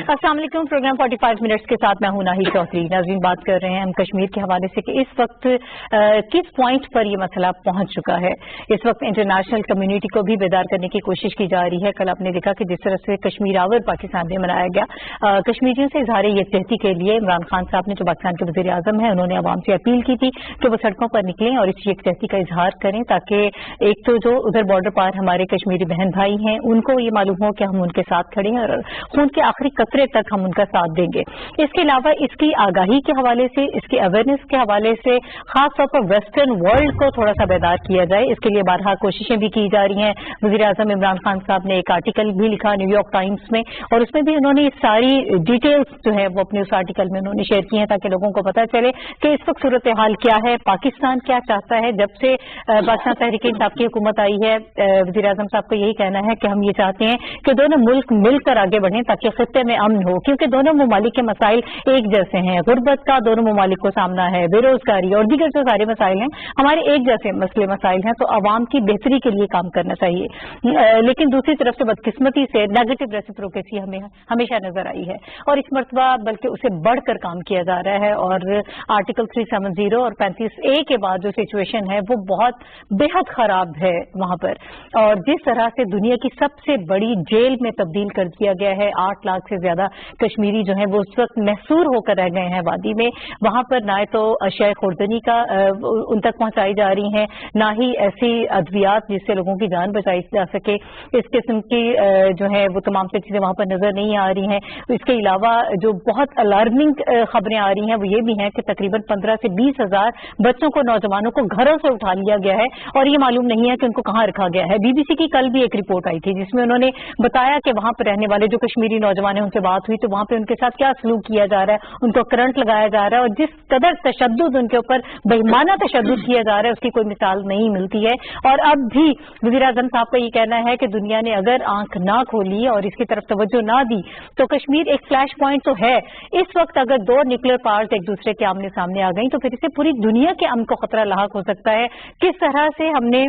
अस्सलाम वालेकुम। Programme 45 minutes के साथ मैं हूं नाहिद चौधरी। नाज़रीन, बात कर रहे हैं हम कश्मीर के हवाले से कि इस वक्त किस पॉइंट पर ये मसला पहुंच चुका है। इस वक्त इंटरनेशनल कम्युनिटी को भी बेदार करने की कोशिश की जा रही है। कल आपने देखा कि जिस तरह से कश्मीर आवर पाकिस्तान में मनाया गया, कश्मीरियों से इजहार यकजहती के लिए इमरान खान साहब ने, जो पाकिस्तान के वज़ीर आज़म हैं, उन्होंने आवाम से अपील की थी कि वो सड़कों पर निकलें और इस यकजहती का इजहार करें, ताकि एक तो जो उधर बॉर्डर पार हमारे कश्मीरी बहन भाई हैं उनको ये मालूम हो कि हम उनके साथ खड़े हैं और खून के आखिरी कतरे तक हम उनका साथ देंगे। इसके अलावा इसकी आगाही के हवाले से, इसकी अवेयरनेस के हवाले से खास तौर पर वेस्टर्न वर्ल्ड को थोड़ा सा बेदार किया जाए, इसके लिए बारहा कोशिशें भी की जा रही हैं। वज़ीर आज़म इमरान खान साहब ने एक आर्टिकल भी लिखा न्यूयॉर्क टाइम्स में, और उसमें भी उन्होंने ये सारी डिटेल्स जो है वो अपने उस आर्टिकल में उन्होंने शेयर की हैं, ताकि लोगों को पता चले कि इस वक्त सूरत हाल क्या है, पाकिस्तान क्या चाहता है। जब से पाकिस्तान तहरीक इंसाफ की हुकूमत आई है, वज़ीर आज़म साहब को यही कहना है कि हम ये चाहते हैं कि दोनों मुल्क मिलकर आगे बढ़ें ताकि खित्ते में अमन हो, क्योंकि दोनों ममालिक के मसाइल एक जैसे हैं। गुर्बत का दोनों ममालिक को सामना है, बेरोजगारी और दीगर जो सारे मसाइल हैं, हमारे एक जैसे मसले मसाइल हैं, तो आवाम की बेहतरी के लिए काम करना चाहिए। लेकिन दूसरी तरफ से बदकिस्मती से नेगेटिव रेसिप्रोकेसी हमें हमेशा नजर आई है, और इस मरतबा बल्कि उसे बढ़कर काम किया जा रहा है। और आर्टिकल 370 और 35A के बाद जो सिचुएशन है वो बहुत बेहद खराब है वहां पर, और जिस तरह से दुनिया की सबसे बड़ी जेल में तब्दील कर दिया गया है, 8 लाख से ज्यादा कश्मीरी जो है वो उस वक्त महसूर होकर रह गए हैं वादी में। वहां पर ना तो अशिया खुर्दनी का उन तक पहुंचाई जा रही हैं, ना ही ऐसी अद्वियात जिससे लोगों की जान बचाई जा सके। इस किस्म की जो है वो तमाम से चीजें वहां पर नजर नहीं आ रही हैं। इसके अलावा जो बहुत अलार्मिंग खबरें आ रही हैं वो ये भी हैं कि तकरीबन 15 से 20 हजार बच्चों को, नौजवानों को घरों से उठा लिया गया है, और ये मालूम नहीं है कि उनको कहाँ रखा गया है। बीबीसी की कल भी एक रिपोर्ट आई थी जिसमें उन्होंने बताया कि वहां पर रहने वाले जो कश्मीरी नौजवान हैं उनसे बात हुई तो वहां पे उनके साथ क्या सलूक किया जा रहा है, उनको करंट लगाया जा रहा है, और जिस कदर तशद्दुद उनके ऊपर बेईमाना तशद्दुद किया जा रहा है उसकी कोई मिसाल नहीं मिलती है। और अब भी वज़ीर आज़म साहब का ये कहना है कि दुनिया ने अगर आंख ना खोली और इसकी तरफ तवज्जो ना दी तो कश्मीर एक फ्लैश पॉइंट तो है। इस वक्त अगर दो न्यूक्लियर पावर्स एक दूसरे के आमने सामने आ गई तो फिर इससे पूरी दुनिया के अमन को खतरा लाहक हो सकता है। किस तरह से हमने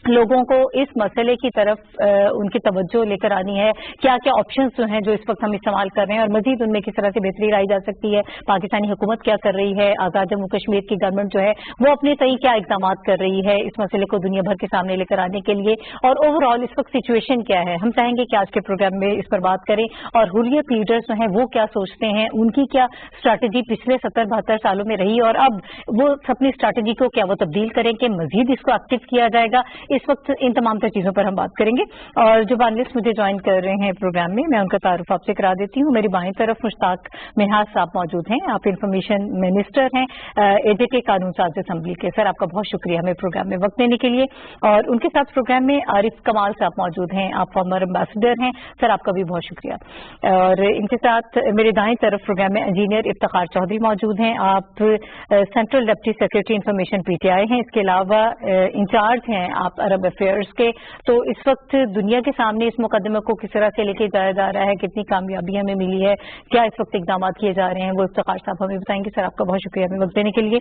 लोगों को इस मसले की तरफ उनकी तवज्जो लेकर आनी है, क्या क्या ऑप्शंस जो हैं जो इस वक्त हम इस्तेमाल कर रहे हैं, और मजीद उनमें किस तरह से बेहतरी लाई जा सकती है, पाकिस्तानी हुकूमत क्या कर रही है, आज़ाद जम्मू कश्मीर की गवर्नमेंट जो है वो अपने तय क्या इकदाम कर रही है इस मसले को दुनिया भर के सामने लेकर आने के लिए, और ओवरऑल इस वक्त सिचुएशन क्या है। हम चाहेंगे कि आज के प्रोग्राम में इस पर बात करें, और हुर्रियत लीडर्स जो हैं वो क्या सोचते हैं, उनकी क्या स्ट्रैटेजी पिछले 70-72 सालों में रही, और अब वो अपनी स्ट्रैटेजी को क्या वो तब्दील करें कि मजीद इसको एक्टिव किया जाएगा। इस वक्त इन तमाम तर चीजों पर हम बात करेंगे, और जो पैनलिस्ट मुझे ज्वाइन कर रहे हैं प्रोग्राम में, मैं उनका तारुफ आपसे करा देती हूँ। मेरी बाएं तरफ मुश्ताक मिन्हाज साहब मौजूद हैं, आप इंफॉर्मेशन मिनिस्टर हैं एजेके कानून साज असेंबली के। सर, आपका बहुत शुक्रिया हमें प्रोग्राम में वक्त देने के लिए। और उनके साथ प्रोग्राम में आरिफ कमाल साहब मौजूद हैं, आप फॉर्मर एम्बेसडर हैं। सर, आपका भी बहुत शुक्रिया। और इनके साथ मेरे दाएं तरफ प्रोग्राम में इंजीनियर इफ्तिखार चौधरी मौजूद हैं, आप central deputy secretary information PTI हैं। इसके अलावा इंचार्ज हैं आप अरब अफेयर्स के। तो इस वक्त दुनिया के सामने इस मुकदमे को किस तरह से लेके जाया जा रहा है, कितनी कामयाबी हमें मिली है, क्या इस वक्त इकदाम किए जा रहे हैं, वो इफ्तिखार साहब हमें बताएंगे। सर, आपका बहुत शुक्रिया हमें वक्त देने के लिए।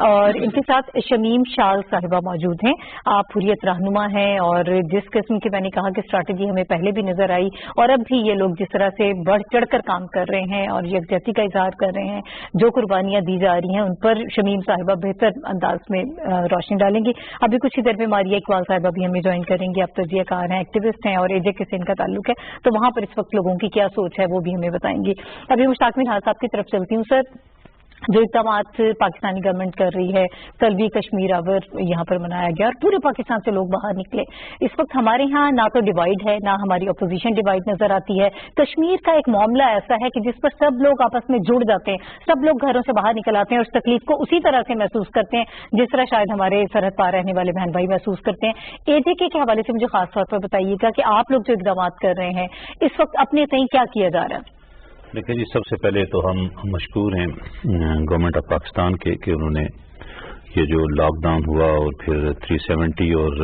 और इनके साथ शमीम शाल साहिबा मौजूद हैं, आप हुर्रियत रहनुमा हैं, और जिस किस्म की मैंने कहा कि स्ट्रैटेजी हमें पहले भी नजर आई, और अब भी ये लोग जिस तरह से बढ़ चढ़ कर काम कर रहे हैं और यकजहती का इजहार कर रहे हैं, जो कुर्बानियां दी जा रही हैं उन पर शमीम साहिबा बेहतर अंदाज में रोशनी डालेंगी। अभी कुछ ही देर में मारिया इकबाल साहिबा भी हमें ज्वाइन करेंगे, आप तजियाकार हैं, एक्टिविस्ट हैं, और एजेके से इनका ताल्लुक है, तो वहां पर इस वक्त लोगों की क्या सोच है वो भी हमें बताएंगे। अभी मुश्ताक मिन्हाज साहब की तरफ चलती हूँ। सर, जो इकदाम पाकिस्तानी गवर्नमेंट कर रही है, कल भी कश्मीर आवर यहाँ पर मनाया गया और पूरे पाकिस्तान से लोग बाहर निकले। इस वक्त हमारे यहाँ ना तो डिवाइड है, ना हमारी अपोजिशन डिवाइड नजर आती है। कश्मीर का एक मामला ऐसा है कि जिस पर सब लोग आपस में जुड़ जाते हैं, सब लोग घरों से बाहर निकल आते हैं और उस तकलीफ को उसी तरह से महसूस करते हैं जिस तरह शायद हमारे सरहद पार रहने वाले बहन भाई महसूस करते हैं। एजेके के हवाले से मुझे खास तौर पर बताइएगा कि आप लोग जो इकदाम कर रहे हैं इस वक्त अपने तय क्या किया जा रहा है। देखिए जी, सबसे पहले तो हम मशकूर हैं गवर्नमेंट ऑफ पाकिस्तान के कि उन्होंने ये जो लॉकडाउन हुआ और फिर 370 और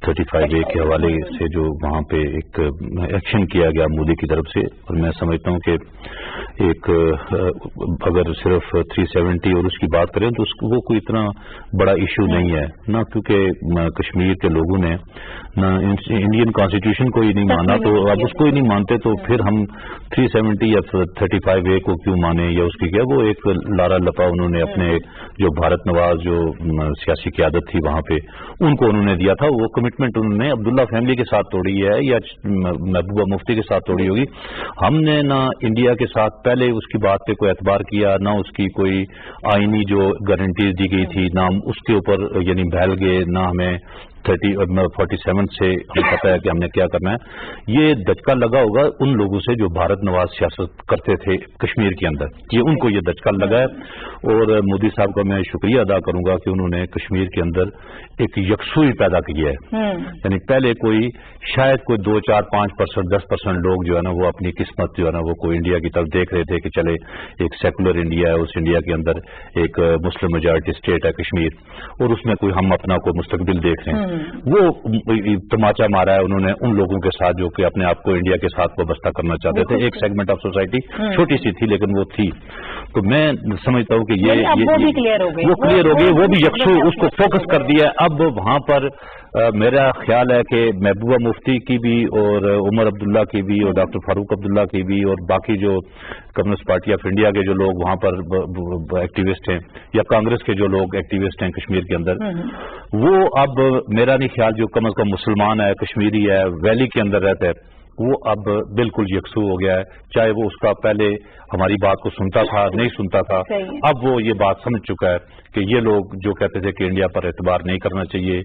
35A के हवाले से जो वहाँ पे एक एक्शन किया गया मोदी की तरफ से, और मैं समझता हूँ कि एक अगर सिर्फ 370 और उसकी बात करें तो वो कोई इतना बड़ा इशू नहीं है ना, क्योंकि कश्मीर के लोगों ने ना इंडियन कॉन्स्टिट्यूशन को ही नहीं माना, तो अब उसको ही नहीं मानते तो फिर हम 370 या 35A को क्यों माने या उसकी क्या, वो एक लारा लपा उन्होंने अपने जो भारत नवाज जो सियासी क़यादत थी वहाँ पे उनको उन्होंने दिया था, वो कमिटमेंट उन्होंने अब्दुल्ला फैमिली के साथ तोड़ी है या महबूबा मुफ्ती के साथ तोड़ी होगी। हमने ना इंडिया के साथ पहले उसकी बात पे कोई एतबार किया, ना उसकी कोई आईनी जो गारंटीज दी गई थी, ना उसके ऊपर यानी बहल गए, ना हमें 47 से हमें पता है कि हमने क्या करना है। ये दचका लगा होगा उन लोगों से जो भारत नवाज सियासत करते थे कश्मीर के अंदर, ये उनको ये दचका लगा है। और मोदी साहब का मैं शुक्रिया अदा करूंगा कि उन्होंने कश्मीर के अंदर एक यकसुई पैदा की है। यानी पहले कोई शायद कोई 2, 4, 5%, 10% लोग जो है ना वो अपनी किस्मत जो है ना वो कोई इंडिया की तरफ देख रहे थे कि चले एक सेकुलर इंडिया है, उस इंडिया के अंदर एक मुस्लिम मेजॉरिटी स्टेट है कश्मीर, और उसमें कोई हम अपना कोई मुस्तकबिल देख रहे हैं। वो तमाचा मारा है उन्होंने उन लोगों के साथ जो कि अपने आप को इंडिया के साथ वाबस्ता करना चाहते थे। एक सेगमेंट ऑफ सोसाइटी छोटी सी थी लेकिन वो थी। तो मैं समझता हूँ कि वो क्लियर हो गई, वो भी यकसू उसको फोकस कर दिया। अब वहां पर मेरा ख्याल है कि महबूबा मुफ्ती की भी और उमर अब्दुल्ला की भी और डॉक्टर फारूक अब्दुल्ला की भी और बाकी जो कम्युनिस्ट पार्टी ऑफ इंडिया के जो लोग वहां पर एक्टिविस्ट हैं या कांग्रेस के जो लोग एक्टिविस्ट हैं कश्मीर के अंदर, वो अब मेरा नहीं ख्याल जो कम अज कम मुसलमान है, कश्मीरी है, वैली के अंदर रहता है, वो अब बिल्कुल यकसू हो गया है। चाहे वो उसका पहले हमारी बात को सुनता था नहीं सुनता था, अब वो ये बात समझ चुका है कि ये लोग जो कहते थे कि इंडिया पर एतबार नहीं करना चाहिए,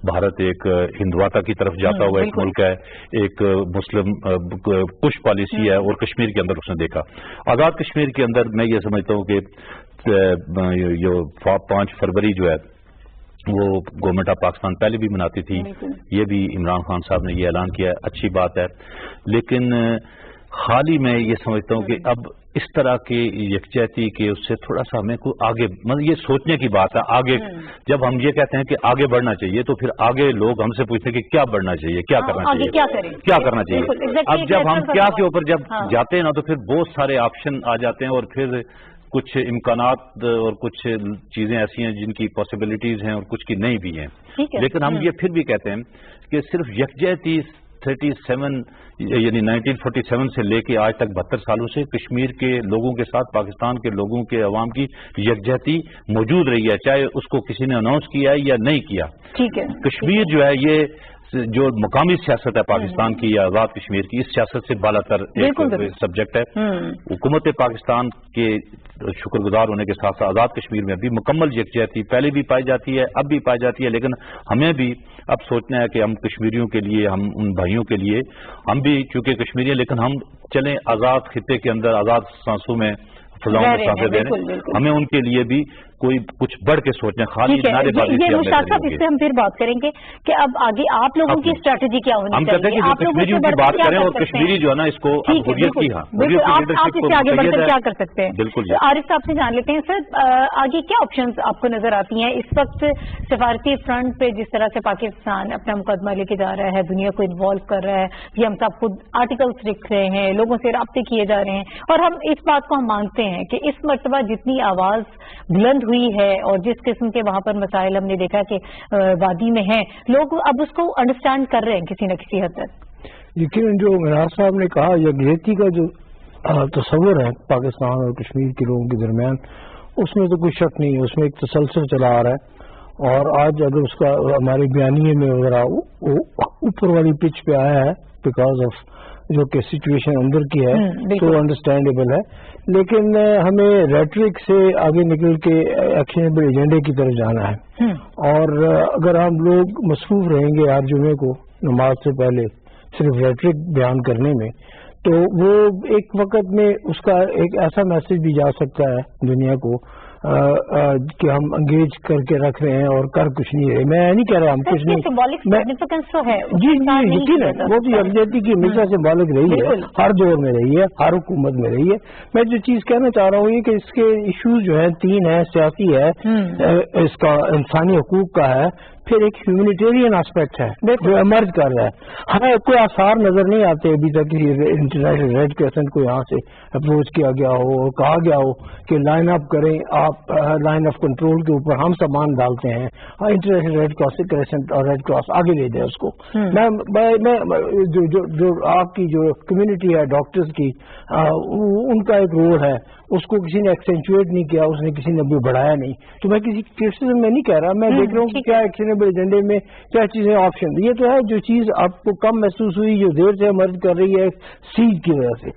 भारत एक हिंदुवाता की तरफ जाता हुआ एक मुल्क है, एक मुस्लिम पुश पॉलिसी है, और कश्मीर के अंदर उसने देखा। आज़ाद कश्मीर के अंदर मैं ये समझता हूँ कि जो 5 फरवरी जो है वो गवर्नमेंट ऑफ पाकिस्तान पहले भी मनाती थी, ये भी इमरान खान साहब ने ये ऐलान किया, अच्छी बात है। लेकिन हाल ही में ये समझता हूँ कि अब इस तरह की यकजहती के उससे थोड़ा सा हमें को आगे, मतलब ये सोचने की बात है। आगे जब हम ये कहते हैं कि आगे बढ़ना चाहिए तो फिर आगे लोग हमसे पूछते हैं कि क्या बढ़ना चाहिए, क्या करना चाहिए, क्या करना चाहिए। अब जब हम क्या के ऊपर जब जाते हैं ना तो फिर बहुत सारे ऑप्शन आ जाते हैं, और फिर कुछ इम्कानात और कुछ चीजें ऐसी हैं जिनकी पॉसिबिलिटीज हैं और कुछ की नहीं भी हैं। लेकिन हम ये फिर भी कहते हैं कि सिर्फ यकजहती 37 यानी 1947 से लेके आज तक 72 सालों से कश्मीर के लोगों के साथ पाकिस्तान के लोगों के अवाम की यकजहती मौजूद रही है, चाहे उसको किसी ने अनाउंस किया है या नहीं किया। ठीक है, कश्मीर जो है ये जो मकामी सियासत है पाकिस्तान की या आज़ाद कश्मीर की, इस सियासत से बालातर एक सब्जेक्ट है। हुकूमत पाकिस्तान के शुक्रगुजार होने के साथ साथ आज़ाद कश्मीर में भी मुकम्मल यकजहती पहले भी पाई जाती है, अब भी पाई जाती है। लेकिन हमें भी अब सोचना है कि हम कश्मीरियों के लिए, हम उन भाइयों के लिए, हम भी चूंकि कश्मीरी हैं लेकिन हम चलें आज़ाद खित्ते के अंदर आज़ाद सांसों में, फजाओं में सांसें दे रहे हैं, हमें उनके लिए भी कोई कुछ बढ़ के सोचना, खाली नारेबाजी से मुश्ताक साहब, इससे हम फिर बात करेंगे कि अब आगे आप लोगों की स्ट्रैटेजी क्या होनी चाहिए। हम कहते हैं कि कश्मीरियों की बात करें और कश्मीरी जो है ना इसको हुर्रियत की, आप इससे आगे बढ़कर क्या कर सकते हैं। बिल्कुल आरिफ साहब से जान लेते हैं सर, आगे क्या ऑप्शंस आपको नजर आती हैं इस वक्त सिफारती फ्रंट पे, जिस तरह से पाकिस्तान अपना मुकदमा लेके जा रहा है, दुनिया को इन्वॉल्व कर रहा है, ये हम सब खुद आर्टिकल्स लिख रहे हैं, लोगों से राब्ते किए जा रहे हैं, और हम इस बात को हम मानते हैं कि इस मर्तबा जितनी आवाज बुलंद हुई है और जिस किस्म के वहां पर मसाइल हमने देखा कि वादी में हैं, लोग अब उसको अंडरस्टैंड कर रहे हैं किसी न किसी हद तक। लेकिन जो मिराज साहब ने कहा, यकजहती का जो तस्वुर है पाकिस्तान और कश्मीर के लोगों के दरमियान, उसमें तो कोई शक नहीं है, उसमें एक तसलसल चला आ रहा है। और आज अगर उसका हमारे बयानिए में वगैरह ऊपर वाली पिच पे आया है बिकॉज ऑफ जो कि सिचुएशन अंदर की है, तो अंडरस्टैंडेबल है। लेकिन हमें रेटरिक से आगे निकल के एक्शनेबल एजेंडे की तरफ जाना है। और अगर हम लोग मसरूफ रहेंगे हर जुमे को नमाज से पहले सिर्फ रेटरिक बयान करने में, तो वो एक वक्त में उसका एक ऐसा मैसेज भी जा सकता है दुनिया को कि हम अंगेज करके रख रहे हैं और कर कुछ नहीं है। मैं नहीं कह रहा हम कुछ नहीं, तो है जी यकीन है, वो भी यकजहती की हमेशा सिंबॉलिक रही है, हर दौर में रही है, हर हुकूमत में रही है। मैं जो चीज कहना चाह रहा हूँ ये कि इसके इश्यूज जो है 3 है, सियासी है, इसका इंसानी हकूक का है, پھر ایک ہیومینیٹیرین اسپیکٹ ہے جو ایمرج کر رہا ہے. ہمیں کوئی آثار نظر نہیں آتے ابھی تک کہ انٹرنیشنل ریڈ کریسنٹ کو یہاں سے اپروچ کیا گیا ہو اور کہا گیا ہو کہ لائن اپ کریں آپ, لائن آف کنٹرول کے اوپر ہم سامان ڈالتے ہیں, انٹرنیشنل ریڈ کریسنٹ اور ریڈ کراس آگے لے جائے اس کو. میں جو آپ کی جو کمیونٹی ہے ڈاکٹرز کی, ان کا ایک رول ہے, اس کو کسی نے ایکسینچویٹ نہیں کیا, اس نے کسی نے بھی بڑھایا نہیں. تو میں کسی کرٹیسزم میں نہیں کہہ رہا, میں دیکھ رہا ہوں کہ کیا ایکشنیبل ایجنڈے میں کیا چیزیں آپشن. یہ تو ہے جو چیز آپ کو کم محسوس ہوئی, جو دیر سے مرض کر رہی ہے سیڈ کی وجہ سے,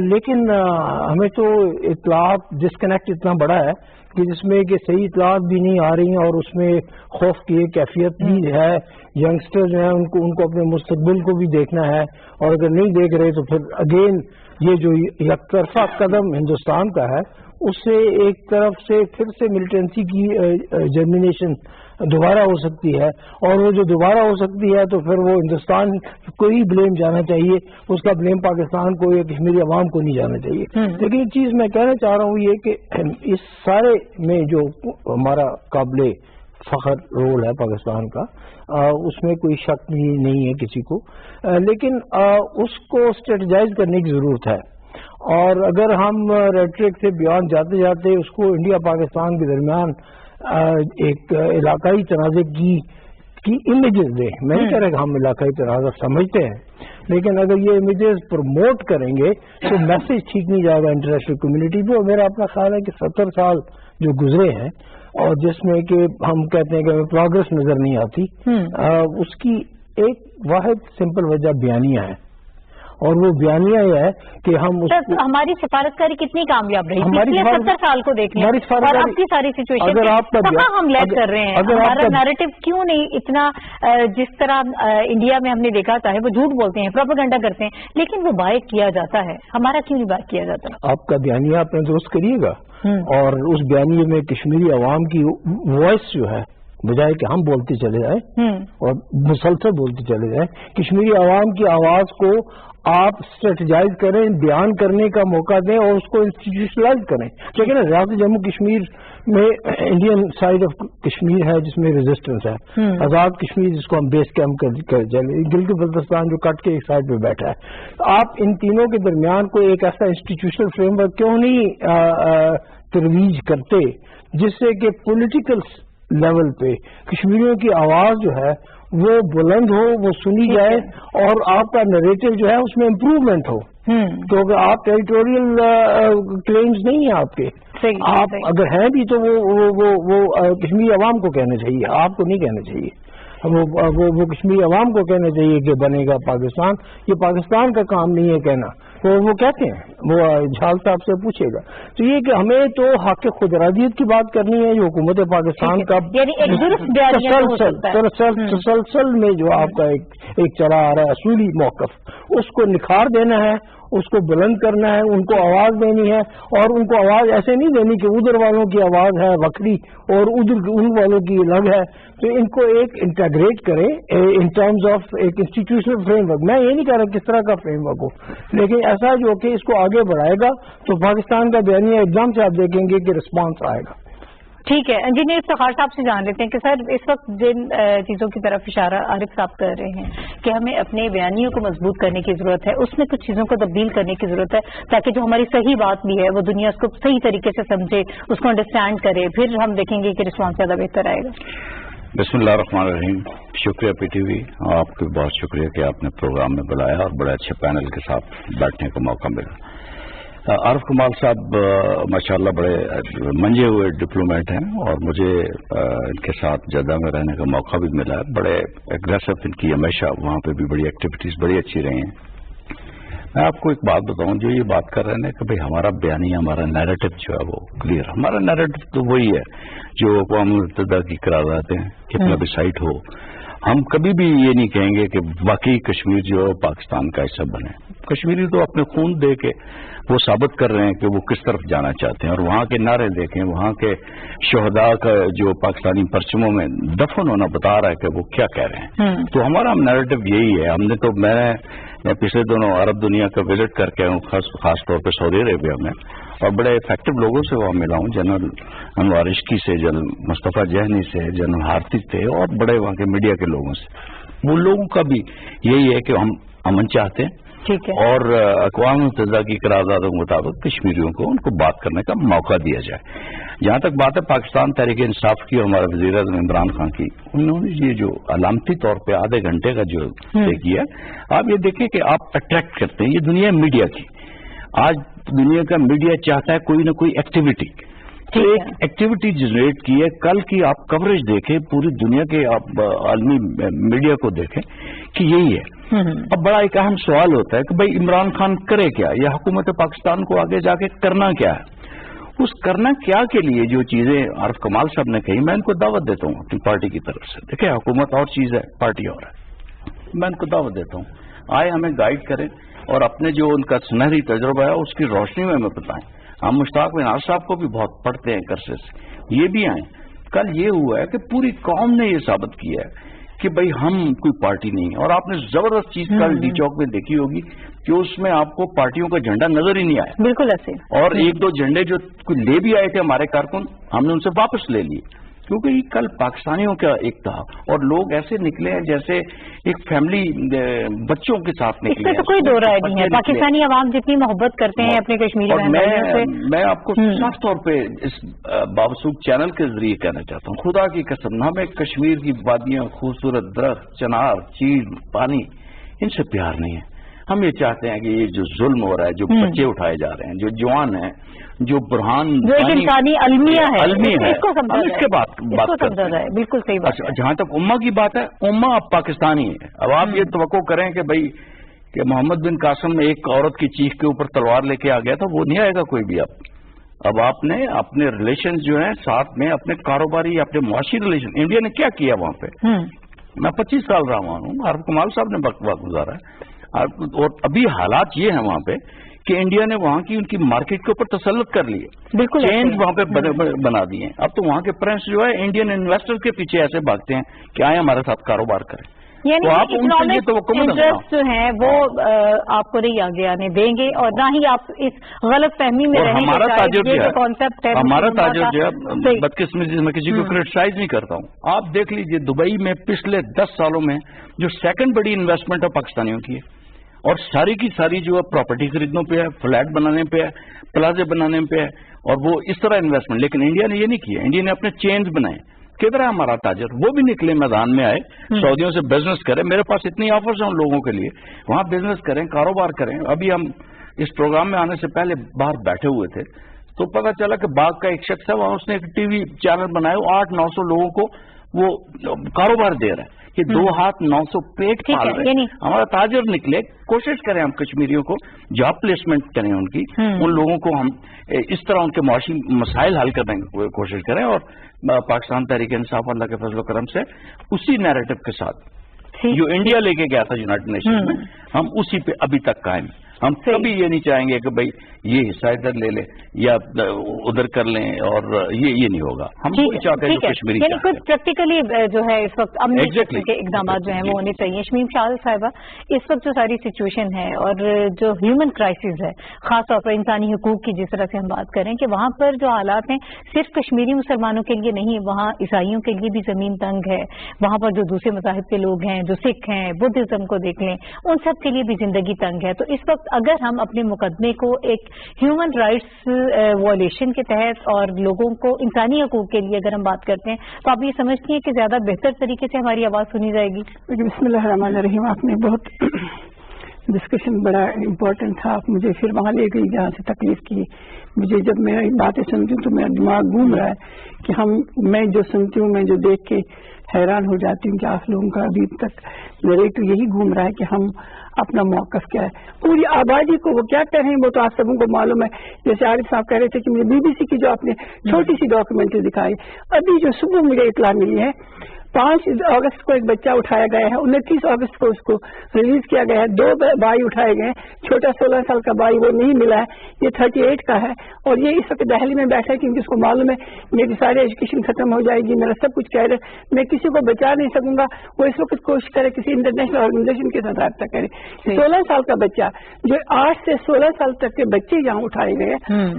لیکن ہمیں تو اطلاعات ڈسکنیکٹ اتنا بڑا ہے کہ جس میں کہ صحیح اطلاعات بھی نہیں آ رہی ہیں, اور اس میں خوف کی ایک کیفیت بھی ہے. ینگسٹر جو ہیں ان کو اپنے مستقبل کو بھی دیکھنا ہے, اور اگر نہیں دیکھ رہے تو پھر اگین یہ جو یک طرفہ قدم ہندوستان کا ہے, اس سے ایک طرف سے پھر سے ملیٹنسی کی جرمینیشن دوبارہ ہو سکتی ہے, اور وہ جو دوبارہ ہو سکتی ہے تو پھر وہ ہندوستان کو ہی بلیم جانا چاہیے, اس کا بلیم پاکستان کو یا کشمیری عوام کو نہیں جانا چاہیے. لیکن ایک چیز میں کہنا چاہ رہا ہوں یہ کہ اس سارے میں جو ہمارا قابل فخر رول ہے پاکستان کا, اس میں کوئی شک نہیں ہے کسی کو, لیکن اس کو اسٹریٹجائز کرنے کی ضرورت ہے. اور اگر ہم ریٹرک سے بیان جاتے جاتے اس کو انڈیا پاکستان کے درمیان ایک علاقائی تنازع کی امیجز دیں, میں نہیں کہہ رہا کہ ہم علاقائی تنازع سمجھتے ہیں, لیکن اگر یہ امیجز پروموٹ کریں گے تو میسج ٹھیک نہیں جائے گا انٹرنیشنل کمیونٹی کو. میرا اپنا خیال ہے کہ 70 سال جو گزرے ہیں اور جس میں کہ ہم کہتے ہیں کہ ہمیں پروگرس نظر نہیں آتی, اس کی ایک واحد سمپل وجہ بیانیہ ہے, اور وہ بیانیہ یہ ہے کہ ہم ہماری سفارتکاری کتنی کامیاب رہی پچھلے 70 سال کو دیکھ لیں, اور اب کی ساری سچویشن کہاں ہم لیٹ کر رہے ہیں. ہمارا نیریٹو کیوں نہیں اتنا, جس طرح انڈیا میں ہم نے دیکھا تھا وہ جھوٹ بولتے ہیں, پروپیگنڈا کرتے ہیں, لیکن وہ بائک کیا جاتا ہے, ہمارا کیوں نہیں بائک کیا جاتا. آپ کا بیانیہ آپ نے درست کریے گا, اور اس بیانیے میں کشمیری عوام کی وائس جو ہے, بجائے کہ ہم بولتے چلے جائیں اور مسلسل بولتے چلے جائیں, کشمیری عوام کی آواز کو آپ اسٹریٹجائز کریں, بیان کرنے کا موقع دیں, اور اس کو انسٹیٹیوشنلائز کریں. لیکن ریاست جموں کشمیر میں انڈین سائڈ آف کشمیر ہے جس میں ریزسٹنس ہے, آزاد کشمیر جس کو ہم بیس کیمپ کر چلے, گلگت بلتستان جو کٹ کے ایک سائڈ پہ بیٹھا ہے. آپ ان تینوں کے درمیان کوئی ایک ایسا انسٹیٹیوشنل فریم ورک کیوں نہیں ترویج کرتے جس سے کہ پولیٹیکل لیول پہ کشمیریوں کی آواز جو ہے وہ بلند ہو, وہ سنی جائے, اور آپ کا نریٹو جو ہے اس میں امپروومنٹ ہو. کیونکہ آپ ٹیریٹوریل کلیمز نہیں ہیں آپ کے, آپ اگر ہیں بھی تو وہ کشمیری عوام کو کہنا چاہیے, آپ کو نہیں کہنا چاہیے. وہ کشمیری عوام کو کہنا چاہیے کہ بنے گا پاکستان, یہ پاکستان کا کام نہیں ہے کہنا. تو وہ کہتے ہیں, وہ جھال صاحب سے پوچھے گا. تو یہ کہ ہمیں تو حق خود ارادیت کی بات کرنی ہے, جو حکومت پاکستان کا تسلسل میں جو آپ کا ایک چلا آ رہا ہے اصولی موقف, اس کو نکھار دینا ہے, اس کو بلند کرنا ہے, ان کو آواز دینی ہے, اور ان کو آواز ایسے نہیں دینی کہ ادھر والوں کی آواز ہے وکری اور ادھر ان والوں کی الگ ہے. تو ان کو ایک انٹیگریٹ کریں ان ٹرمز آف ایک انسٹیٹیوشنل فریم ورک. میں یہ نہیں کہہ رہا کس طرح کا فریم ورک ہو, لیکن ایسا جو کہ اس کو آگے بڑھائے گا تو پاکستان کا بیانیہ ایک دم سے آپ دیکھیں گے کہ رسپانس آئے گا. ٹھیک ہے, انجینئر افتخار صاحب سے جان لیتے ہیں کہ سر اس وقت جن چیزوں کی طرف اشارہ عارف صاحب کر رہے ہیں کہ ہمیں اپنے بیانیوں کو مضبوط کرنے کی ضرورت ہے, اس میں کچھ چیزوں کو تبدیل کرنے کی ضرورت ہے تاکہ جو ہماری صحیح بات بھی ہے وہ دنیا اس کو صحیح طریقے سے سمجھے, اس کو انڈرسٹینڈ کرے, پھر ہم دیکھیں گے کہ رسپانس زیادہ بہتر آئے گا. بسم اللہ الرحمن الرحیم. شکریہ پی ٹی وی, آپ کو بہت شکریہ کہ آپ نے پروگرام میں بلایا اور بڑے اچھے پینل کے ساتھ بیٹھنے کا موقع ملا. عارف کمال صاحب ماشاءاللہ بڑے منجے ہوئے ڈپلومیٹ ہیں, اور مجھے ان کے ساتھ جدہ میں رہنے کا موقع بھی ملا ہے. بڑے اگریسو ان کی ہمیشہ وہاں پہ بھی بڑی ایکٹیویٹیز بڑی اچھی رہی ہیں. میں آپ کو ایک بات بتاؤں, جو یہ بات کر رہے ہیں کہ بھئی ہمارا بیانیہ, ہمارا نیریٹو جو ہے وہ کلیئر. ہمارا نیریٹو تو وہی ہے جو اقوام متحدہ کی قرارداد ہیں, کتنا بھی سائٹ ہو. ہم کبھی بھی یہ نہیں کہیں گے کہ واقعی کشمیر جو پاکستان کا حصہ بنے. کشمیری تو اپنے خون دے کے وہ ثابت کر رہے ہیں کہ وہ کس طرف جانا چاہتے ہیں, اور وہاں کے نعرے دیکھیں, وہاں کے شہداء کا جو پاکستانی پرچموں میں دفن ہونا بتا رہا ہے کہ وہ کیا کہہ رہے ہیں. تو ہمارا نیریٹو یہی ہے. ہم نے تو میں پچھلے دونوں عرب دنیا کا وزٹ کر کے ہوں, خاص طور پہ سعودی عربیہ میں, اور بڑے افیکٹو لوگوں سے وہاں ملا ہوں، جنرل انوار عشقی سے، جنرل مصطفیٰ جہنی سے، جنرل ہارتی تھے، اور بڑے وہاں کے میڈیا کے لوگوں سے. وہ لوگوں کا بھی یہی ہے کہ ہم امن چاہتے ہیں، ٹھیک ہے، اور اقوام متحدہ کی قراردادوں کے مطابق کشمیریوں کو ان کو بات کرنے کا موقع دیا جائے. جہاں تک بات ہے پاکستان تحریک انصاف کی اور ہمارے وزیر اعظم عمران خان کی، انہوں نے یہ جو علامتی طور پہ آدھے گھنٹے کا جو کیا، آپ یہ دیکھیں کہ آپ اٹریکٹ کرتے ہیں. یہ دنیا میڈیا کی، آج دنیا کا میڈیا چاہتا ہے کوئی نہ کوئی ایکٹیویٹی، تو ایک ایکٹیویٹی جنریٹ کی ہے. کل کی آپ کوریج دیکھیں، پوری دنیا کے آپ عالمی میڈیا کو دیکھیں کہ یہی ہے. اب بڑا ایک اہم سوال ہوتا ہے کہ بھائی عمران خان کرے کیا، یا حکومت پاکستان کو آگے جا کے کرنا کیا ہے. اس کرنا کیا کے لیے جو چیزیں عارف کمال صاحب نے کہی، میں ان کو دعوت دیتا ہوں اپنی پارٹی کی طرف سے. دیکھیں حکومت اور چیز ہے، پارٹی اور ہے. میں ان کو دعوت دیتا ہوں آئے ہمیں گائیڈ کریں، اور اپنے جو ان کا سنہری تجربہ ہے اس کی روشنی میں ہمیں بتائیں. ہم مشتاق مناز صاحب کو بھی بہت پڑھتے ہیں عرصے سے، یہ بھی آئیں. کل یہ ہوا ہے کہ پوری قوم نے یہ ثابت کیا ہے کہ بھئی ہم کوئی پارٹی نہیں ہے. اور آپ نے زبردست چیز کل ڈی چوک میں دیکھی ہوگی کہ اس میں آپ کو پارٹیوں کا جھنڈا نظر ہی نہیں آیا. بالکل ایسے. اور ایک دو جھنڈے جو لے بھی آئے تھے ہمارے کارکن، ہم نے ان سے واپس لے لیے، کیونکہ یہ کل پاکستانیوں کا ایک تھا. اور لوگ ایسے نکلے ہیں جیسے ایک فیملی بچوں کے ساتھ نکلے. اس سے تو کوئی دو رائے نہیں ہے، پاکستانی عوام جتنی محبت کرتے ہیں اپنے کشمیری بہن سے. میں آپ کو صاف طور پہ اس بابسوخ چینل کے ذریعے کہنا چاہتا ہوں، خدا کی قسم ہمیں کشمیر کی وادیاں، خوبصورت درخت، چنار، چیل، پانی، ان سے پیار نہیں ہے. ہم یہ چاہتے ہیں کہ یہ جو ظلم ہو رہا ہے، جو بچے اٹھائے جا رہے ہیں، جو جوان ہیں، جو برہان جو ایک انسانی المیہ ہے، اس کو سمجھا اس کے بات کرتے ہیں. بالکل صحیح بات. جہاں تک امہ کی بات ہے، امہ اب پاکستانی ہے. اب آپ یہ توقع کریں کہ بھائی کہ محمد بن قاسم ایک عورت کی چیخ کے اوپر تلوار لے کے آ گیا تھا، وہ نہیں آئے گا کوئی بھی. اب آپ نے اپنے ریلیشن جو ہیں ساتھ میں، اپنے کاروباری، اپنے معاشی ریلیشن، انڈیا نے کیا کیا وہاں پہ. میں 25 سال رہا ہوں، عارف کمال صاحب نے وقت گزارا ہے. اور ابھی حالات یہ ہیں وہاں پہ کہ انڈیا نے وہاں کی ان کی مارکیٹ کے اوپر تسلط کر لیے، بالکل چینج وہاں پہ بنا دیے. اب تو وہاں کے پرنس جو ہے انڈین انویسٹر کے پیچھے ایسے بھاگتے ہیں کہ آئے ہمارے ساتھ کاروبار کریں. یعنی اکنامک انٹرسٹ جو ہیں وہ آپ کو نہیں آگے آنے دیں گے، اور نہ ہی آپ اس غلط فہمی میں رہیں. ہمارا تاجر جو ہے، کانسیپٹ ہے، ہمارا تاجر جو ہے، بدقسمتی سے میں کسی کو کرٹیسائز نہیں کرتا ہوں. آپ دیکھ لیجئے دبئی میں پچھلے 10 سالوں میں جو سیکنڈ بڑی انویسٹمنٹ ہے پاکستانیوں کی ہے، اور ساری کی ساری جو ہے پراپرٹی خریدنے پہ ہے، فلیٹ بنانے پہ ہے، پلازے بنانے پہ ہے، اور وہ اس طرح انویسٹمنٹ. لیکن انڈیا نے یہ نہیں کیا. انڈیا نے اپنے چینز بنائے. کدھر ہے ہمارا تاجر؟ وہ بھی نکلے میدان میں آئے، سعودیوں سے بزنس کریں. میرے پاس اتنی آفرز ہیں ان لوگوں کے لیے، وہاں بزنس کریں، کاروبار کریں. ابھی ہم اس پروگرام میں آنے سے پہلے باہر بیٹھے ہوئے تھے تو پتا چلا کہ باغ کا ایک شخص ہے وہاں، اس نے ایک ٹی وی چینل بنایا، 800-900 لوگوں کو وہ کاروبار دے رہا ہے. یہ 2 ہاتھ 900 پیٹ پال رہے ہیں. ہمارا تاجر نکلے. کوشش کریں ہم کشمیریوں کو جاب پلیسمنٹ کریں ان کی، ان لوگوں کو ہم اس طرح ان کے معاشی مسائل حل کرنے کی کوشش کریں. اور پاکستان تحریک انصاف اللہ کے فضل و کرم سے اسی نیریٹو کے ساتھ جو انڈیا لے کے گیا تھا یونائٹڈ نیشن میں، ہم اسی پہ ابھی تک قائم. ہم کبھی یہ نہیں چاہیں گے کہ بھائی یہ حصہ ادھر لے لے یا ادھر کر لیں، اور یہ نہیں ہوگا. ہم وہی چاہتے ہیں جو کشمیری یعنی کچھ پریکٹیکلی جو ہے اس وقت امن کے اقدامات جو ہیں وہ ہونے چاہیے. شمیم شاہ صاحبہ، اس وقت جو ساری سچویشن ہے اور جو ہیومن کرائسس ہے، خاص طور پر انسانی حقوق کی جس طرح سے ہم بات کریں کہ وہاں پر جو حالات ہیں صرف کشمیری مسلمانوں کے لیے نہیں، وہاں عیسائیوں کے لیے بھی زمین تنگ ہے. وہاں پر جو دوسرے مذاہب کے لوگ ہیں، جو سکھ ہیں، بدھزم کو دیکھ لیں، ان سب کے لیے بھی زندگی تنگ ہے. تو اس وقت اگر ہم اپنے مقدمے کو ایک ہیومن رائٹس وائلیشن کے تحت اور لوگوں کو انسانی حقوق کے لیے اگر ہم بات کرتے ہیں تو آپ یہ سمجھتی ہیں کہ زیادہ بہتر طریقے سے ہماری آواز سنی جائے گی؟ بسم اللہ الرحمن الرحیم. آپ نے بہت ڈسکشن بڑا امپورٹنٹ تھا. آپ مجھے پھر وہاں لے گئی جہاں سے تکلیف کی. مجھے جب میں باتیں سنتی ہوں تو میرا دماغ گھوم رہا ہے کہ میں جو سنتی ہوں، میں جو دیکھ کے حیران ہو جاتی ہوں کہ آپ لوگوں کا ابھی تک نریٹو یہی گھوم رہا ہے کہ ہم اپنا موقف کیا ہے. پوری آبادی کو وہ کیا کہہ رہے ہیں وہ تو آپ سبوں کو معلوم ہے. جیسے عارف صاحب کہہ رہے تھے کہ مجھے BBC کی جو آپ نے چھوٹی سی ڈاکومنٹری دکھائی، ابھی جو صبح مجھے اطلاع ملی ہے 5 अगस्त को एक बच्चा उठाया गया है, 29 अगस्त को उसको रिलीज किया गया है, 2 भाई उठाए गए हैं, छोटा 16 साल का भाई वो नहीं मिला है, ये 38 का है और ये इस वक्त दिल्ली में बैठा है क्योंकि उसको मालूम है मेरी सारी एजुकेशन खत्म हो जाएगी, मेरा सब कुछ कह रहे, मैं किसी को बचा नहीं सकूंगा। वो इस वक्त कोशिश करे किसी इंटरनेशनल ऑर्गेनाइजेशन के साथ रब्ता करे। 16 साल का बच्चा, जो 8 से 16 साल तक के बच्चे यहाँ उठाए गए,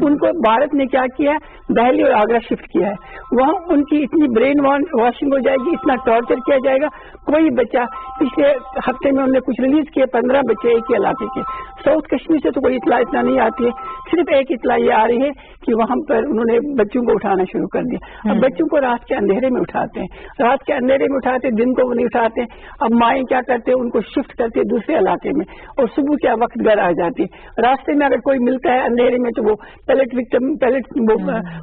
उनको भारत ने क्या किया, दिल्ली और आगरा शिफ्ट किया है। वहाँ उनकी इतनी ब्रेन वॉशिंग हो जाएगी, इतना टॉर्चर किया जाएगा। कोई बच्चा, पिछले हफ्ते में उन्होंने कुछ रिलीज किए 15 बच्चे एक ही इलाके के, साउथ कश्मीर से तो कोई इतला इतना नहीं आती है, सिर्फ एक इतला ये आ रही है कि वहां पर उन्होंने बच्चों को उठाना शुरू कर दिया। अब बच्चों को रात के अंधेरे में उठाते हैं, रात के अंधेरे में उठाते, दिन को नहीं उठाते। अब माएँ क्या करते हैं, उनको शिफ्ट करते हैं दूसरे इलाके में और सुबह के वक्त घर आ जाती है। रास्ते में अगर कोई मिलता है अंधेरे में तो वो पैलेट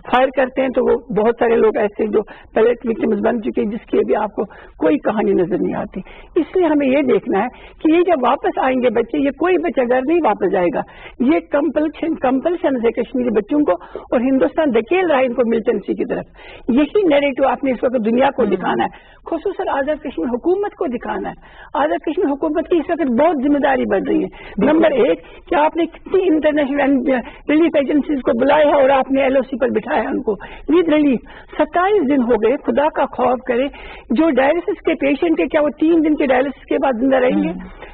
फायर करते हैं, तो वो बहुत सारे लोग ऐसे जो पैलेट विक्टिम्स बन चुके हैं जिसकी अभी आपको कोई कहानी नजर नहीं आती। इसलिए हमें ये देखना है कि ये जब वापस आएंगे बच्चे, ये कोई बच्चा घर नहीं वापस जाएगा, ये कंपल्शन है कश्मीरी बच्चों को और हिंदुस्तान धकेल रहा है इनको मिलिटेंसी की तरफ। यही नैरेटिव आपने इस वक्त दुनिया को दिखाना है, खुसूसन आजाद कश्मीर हुकूमत को दिखाना है। आजाद कश्मीर हुकूमत की इस वक्त बहुत जिम्मेदारी बढ़ रही है। नंबर 1 कि आपने कितनी इंटरनेशनल रिलीफ एजेंसीज को बुलाया है और आपने LOC पर बिठाया उनको विद रिलीफ। 27 दिन हो गए, खुदा का खौफ करे। जो डायलिसिस के पेशेंट है, क्या वो 3 दिन के डायलिसिस के बाद जिंदा रहेंगे?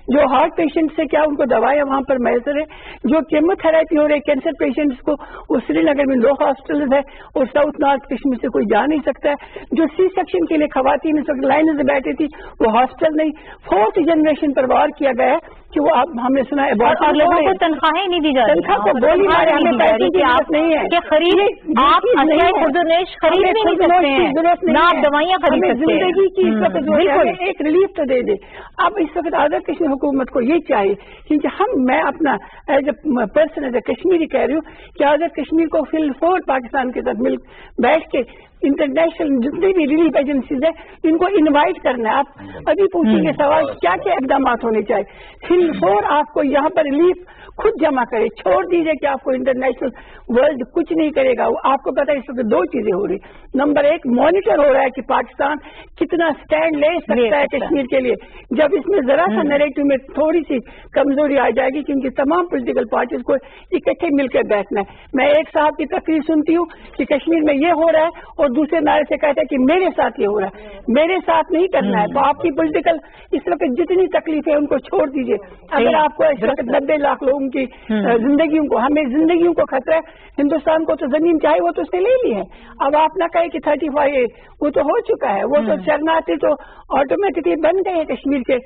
जो हार्ट पेशेंट से क्या उनको दवाएं वहां पर मैसर है? जो केमोथेरेपी हो रही है कैंसर पेशेंट्स को, वो श्रीनगर में 2 हॉस्पिटल है और साउथ नॉर्थ कश्मीर से कोई जा नहीं सकता है। जो सी सेक्शन के लिए खवातीन इस वक्त लाइन से बैठी थी, वो हॉस्पिटल नहीं। 4th जनरेशन पर वार किया गया है कि वो आप हमने सुना है और लोगों को तनख्वाहें नहीं दी जा रही, तनख्वाह को गोली मारे, हमें पैसे की जरूरत नहीं है कि खरीद आप खुर्दनेश खरीद भी नहीं सकते हैं, ना आप दवाइयाँ खरीद सकते हैं। जिंदगी की इस वक्त बिल्कुल एक रिलीफ तो दे दे। अब इस वक्त आजाद कश्मीर हुकूमत को ये चाहिए, क्योंकि मैं अपना as a person as a Kashmiri कह रही हूँ कि आजाद कश्मीर को फिल 4 पाकिस्तान के साथ मिल बैठ के इंटरनेशनल जितनी भी रिलीफ एजेंसीज है इनको इनवाइट करना है। आप अभी पूछेंगे सवाल क्या क्या इकदाम होने चाहिए। फिल 4 आपको यहाँ पर रिलीफ खुद जमा करे, छोड़ दीजिए कि आपको इंटरनेशनल वर्ल्ड कुछ नहीं करेगा। आपको पता है इस वक्त 2 चीजें हो रही। नंबर 1 मॉनिटर हो रहा है कि पाकिस्तान कितना स्टैंड ले सकता है कश्मीर के लिए। जब इसमें जरा सा नैरेटिव में थोड़ी सी कमजोरी आ जाएगी, क्योंकि तमाम पॉलिटिकल पार्टीज को इकट्ठे मिलकर बैठना है। मैं एक साहब की तकरीर सुनती हूँ कि कश्मीर में ये हो रहा है और दूसरे नारे से कहता है कि मेरे साथ ये हो रहा है। मेरे साथ नहीं करना है। तो आपकी पॉलिटिकल इस वक्त जितनी तकलीफ है उनको छोड़ दीजिए। अगर आपको इस वक्त 90 लाख लोगों की जिंदगियों को, हमें जिंदगियों को खतरा है। हिंदुस्तान को तो जमीन चाहे वो तो उसने ले ली है। अब आप ना कहे कि 35 वो तो हो चुका है, वो तो शरणार्थी तो ऑटोमेटिकली बन गए हैं कश्मीर के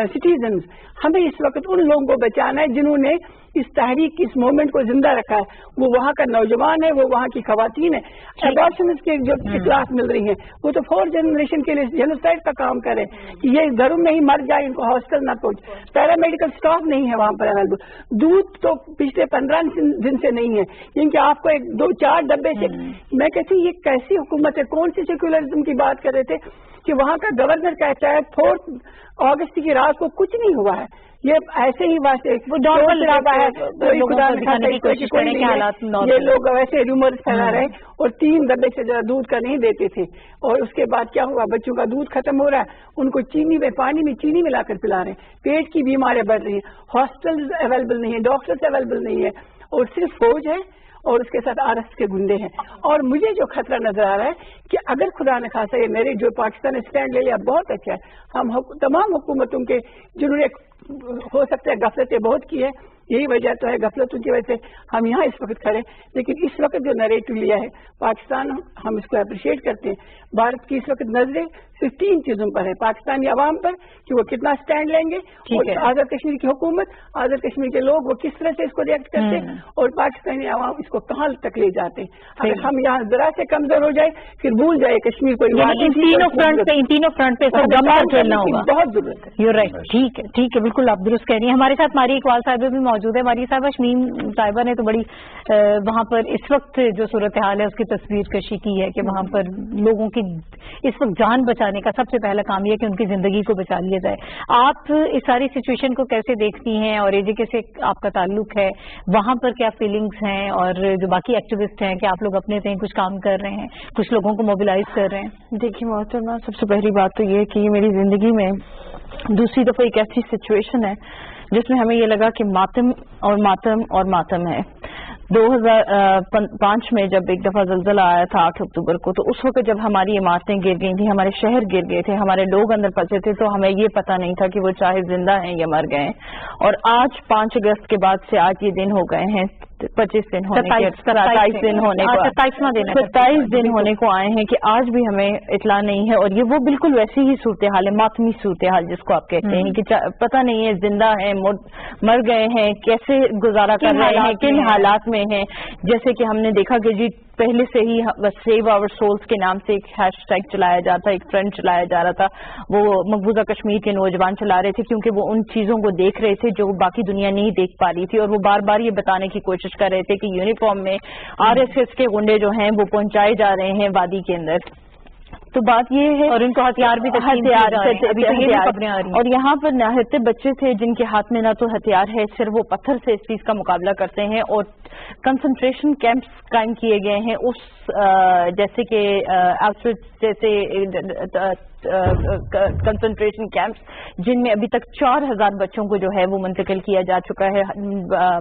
सिटीजन। हमें इस वक्त उन लोगों को बचाना है जिन्होंने इस तहरीक इस मूवमेंट को जिंदा रखा है। वो वहाँ का नौजवान है, वो वहाँ की खवातीन है। अबॉर्शनिस्ट के जो इतलात मिल रही हैं वो तो 4 जनरेशन के लिए जेनोसाइड का काम करे कि ये घरों में ही मर जाए, इनको हॉस्टल ना पहुंचे। पैरामेडिकल स्टाफ नहीं है वहाँ पर अवेलेबल। दूध तो पिछले 15 दिन से नहीं है, क्योंकि आपको 2-4 डब्बे से। मैं कहती हूँ ये कैसी हुकूमत है, कौन सी सेक्युलरिज्म की बात कर रहे थे कि वहाँ का गवर्नर कहता है 4 अगस्त की रात को कुछ नहीं हुआ है। ये ऐसे ही वास्ते वो नॉर्मल है, ये लोग वैसे रूमर फैला रहे और 3 डब्बे से ज्यादा दूध का नहीं देते थे। और उसके बाद क्या हुआ, बच्चों का दूध खत्म हो रहा है, उनको चीनी में पानी में चीनी मिलाकर पिला रहे हैं। पेट की बीमारियां बढ़ रही हैं, हॉस्पिटल अवेलेबल नहीं है, डॉक्टर्स अवेलेबल नहीं है और सिर्फ फौज है और उसके साथ RS के गुंडे हैं। और मुझे जो खतरा नजर आ रहा है कि अगर खुदा न खासा ये मेरे जो पाकिस्तान ने स्टैंड ले लिया बहुत अच्छा है। हम तमाम हुकूमतों के जिन्होंने हो सकता है गफलतें बहुत की है, यही वजह तो है गफलतों की वजह से हम यहाँ इस वक्त खड़े। लेकिन इस वक्त जो नैरेटिव लिया है पाकिस्तान, हम इसको अप्रिशिएट करते हैं। भारत की इस वक्त नजरें सिर्फ 3 चीजों पर है, पाकिस्तानी अवाम पर कि वो कितना स्टैंड लेंगे, और आजाद कश्मीर की हुकूमत, आजाद कश्मीर के लोग वो किस तरह से इसको रिएक्ट करते हैं और पाकिस्तानी अवाम इसको कहाँ तक ले जाते हैं। अगर हम यहाँ जरा से कमजोर हो जाए फिर भूल जाए कश्मीर को। इन तीनों फ्रंट पे खेलना होगा, बहुत जरूरत है। यूर राइट, ठीक है बिल्कुल आप दुरुस्त कह रही हैं। हमारे साथ मारी इकबाल साहब भी मौजूद موجود ہے ہماری صاحبہ شمیم صاحبہ نے تو بڑی وہاں پر اس وقت جو صورتحال ہے اس کی تصویر کشی کی ہے کہ وہاں پر لوگوں کی اس وقت جان بچانے کا سب سے پہلا کام یہ ہے کہ ان کی زندگی کو بچا لیا جائے. آپ اس ساری سچویشن کو کیسے دیکھتی ہیں اور AJK سے آپ کا تعلق ہے, وہاں پر کیا فیلنگز ہیں اور جو باقی ایکٹیوسٹ ہیں کہ آپ لوگ اپنے سے کچھ کام کر رہے ہیں, کچھ لوگوں کو موبلائز کر رہے ہیں؟ دیکھیے محترمہ, سب سے پہلی بات تو یہ کہ یہ میری زندگی میں دوسری دفعہ ایک ایسی سچویشن ہے جس میں ہمیں یہ لگا کہ ماتم اور ماتم اور ماتم ہے. 2005 میں جب ایک دفعہ زلزلہ آیا تھا 8 اکتوبر کو, تو اس وقت جب ہماری عمارتیں گر گئی تھیں, ہمارے شہر گر گئے تھے, ہمارے لوگ اندر پھنسے تھے, تو ہمیں یہ پتہ نہیں تھا کہ وہ چاہے زندہ ہیں یا مر گئے ہیں. اور آج 5 اگست کے بعد سے آج یہ دن ہو گئے ہیں 25 دن ہونے کے 27 دن ہونے کو 27 دن ہونے کو آئے ہیں کہ آج بھی ہمیں اطلاع نہیں ہے. اور یہ وہ بالکل ویسی ہی صورتحال ہے, ماتمی صورتحال جس کو آپ کہتے ہیں, کہ پتہ نہیں ہے زندہ ہیں مر گئے ہیں, کیسے گزارا کر رہے ہیں, کن حالات میں ہیں. جیسے کہ ہم نے دیکھا کہ جی پہلے سے ہی سیو آور سولز کے نام سے ایک ہیش ٹیگ چلایا جاتا, ایک ٹرینڈ چلایا جا رہا تھا, وہ مقبوضہ کشمیر کے نوجوان چلا رہے تھے کیونکہ وہ ان چیزوں کو دیکھ رہے تھے جو باقی دنیا نہیں دیکھ پا رہی تھی, اور وہ بار بار یہ بتانے کی کوشش کر رہے تھے کہ یونیفارم میں RSS کے گنڈے جو ہیں وہ پہنچائے جا رہے ہیں وادی کے اندر. تو بات یہ ہے, اور ان کو ہتھیار بھی اور یہاں پر نہایت بچے تھے جن کے ہاتھ میں نہ تو ہتھیار ہے, صرف وہ پتھر سے اس چیز کا مقابلہ کرتے ہیں. اور کنسنٹریشن کیمپس قائم کیے گئے ہیں اس جیسے کہ آؤٹفٹ جیسے کنسنٹریشن کیمپس جن میں ابھی تک 4000 بچوں کو جو ہے وہ منتقل کیا جا چکا ہے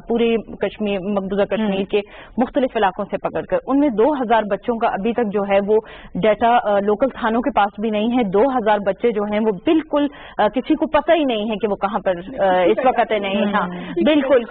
پورے کشمیر مقبوضہ کشمیر کے مختلف علاقوں سے پکڑ کر. ان میں 2000 بچوں کا ابھی تک جو ہے وہ ڈیٹا لوکل تھانوں کے پاس بھی نہیں ہے. 2000 بچے جو ہیں وہ بالکل کسی کو پتہ ہی نہیں ہے کہ وہ کہاں پر اس وقت ہے. نہیں, ہاں بالکل,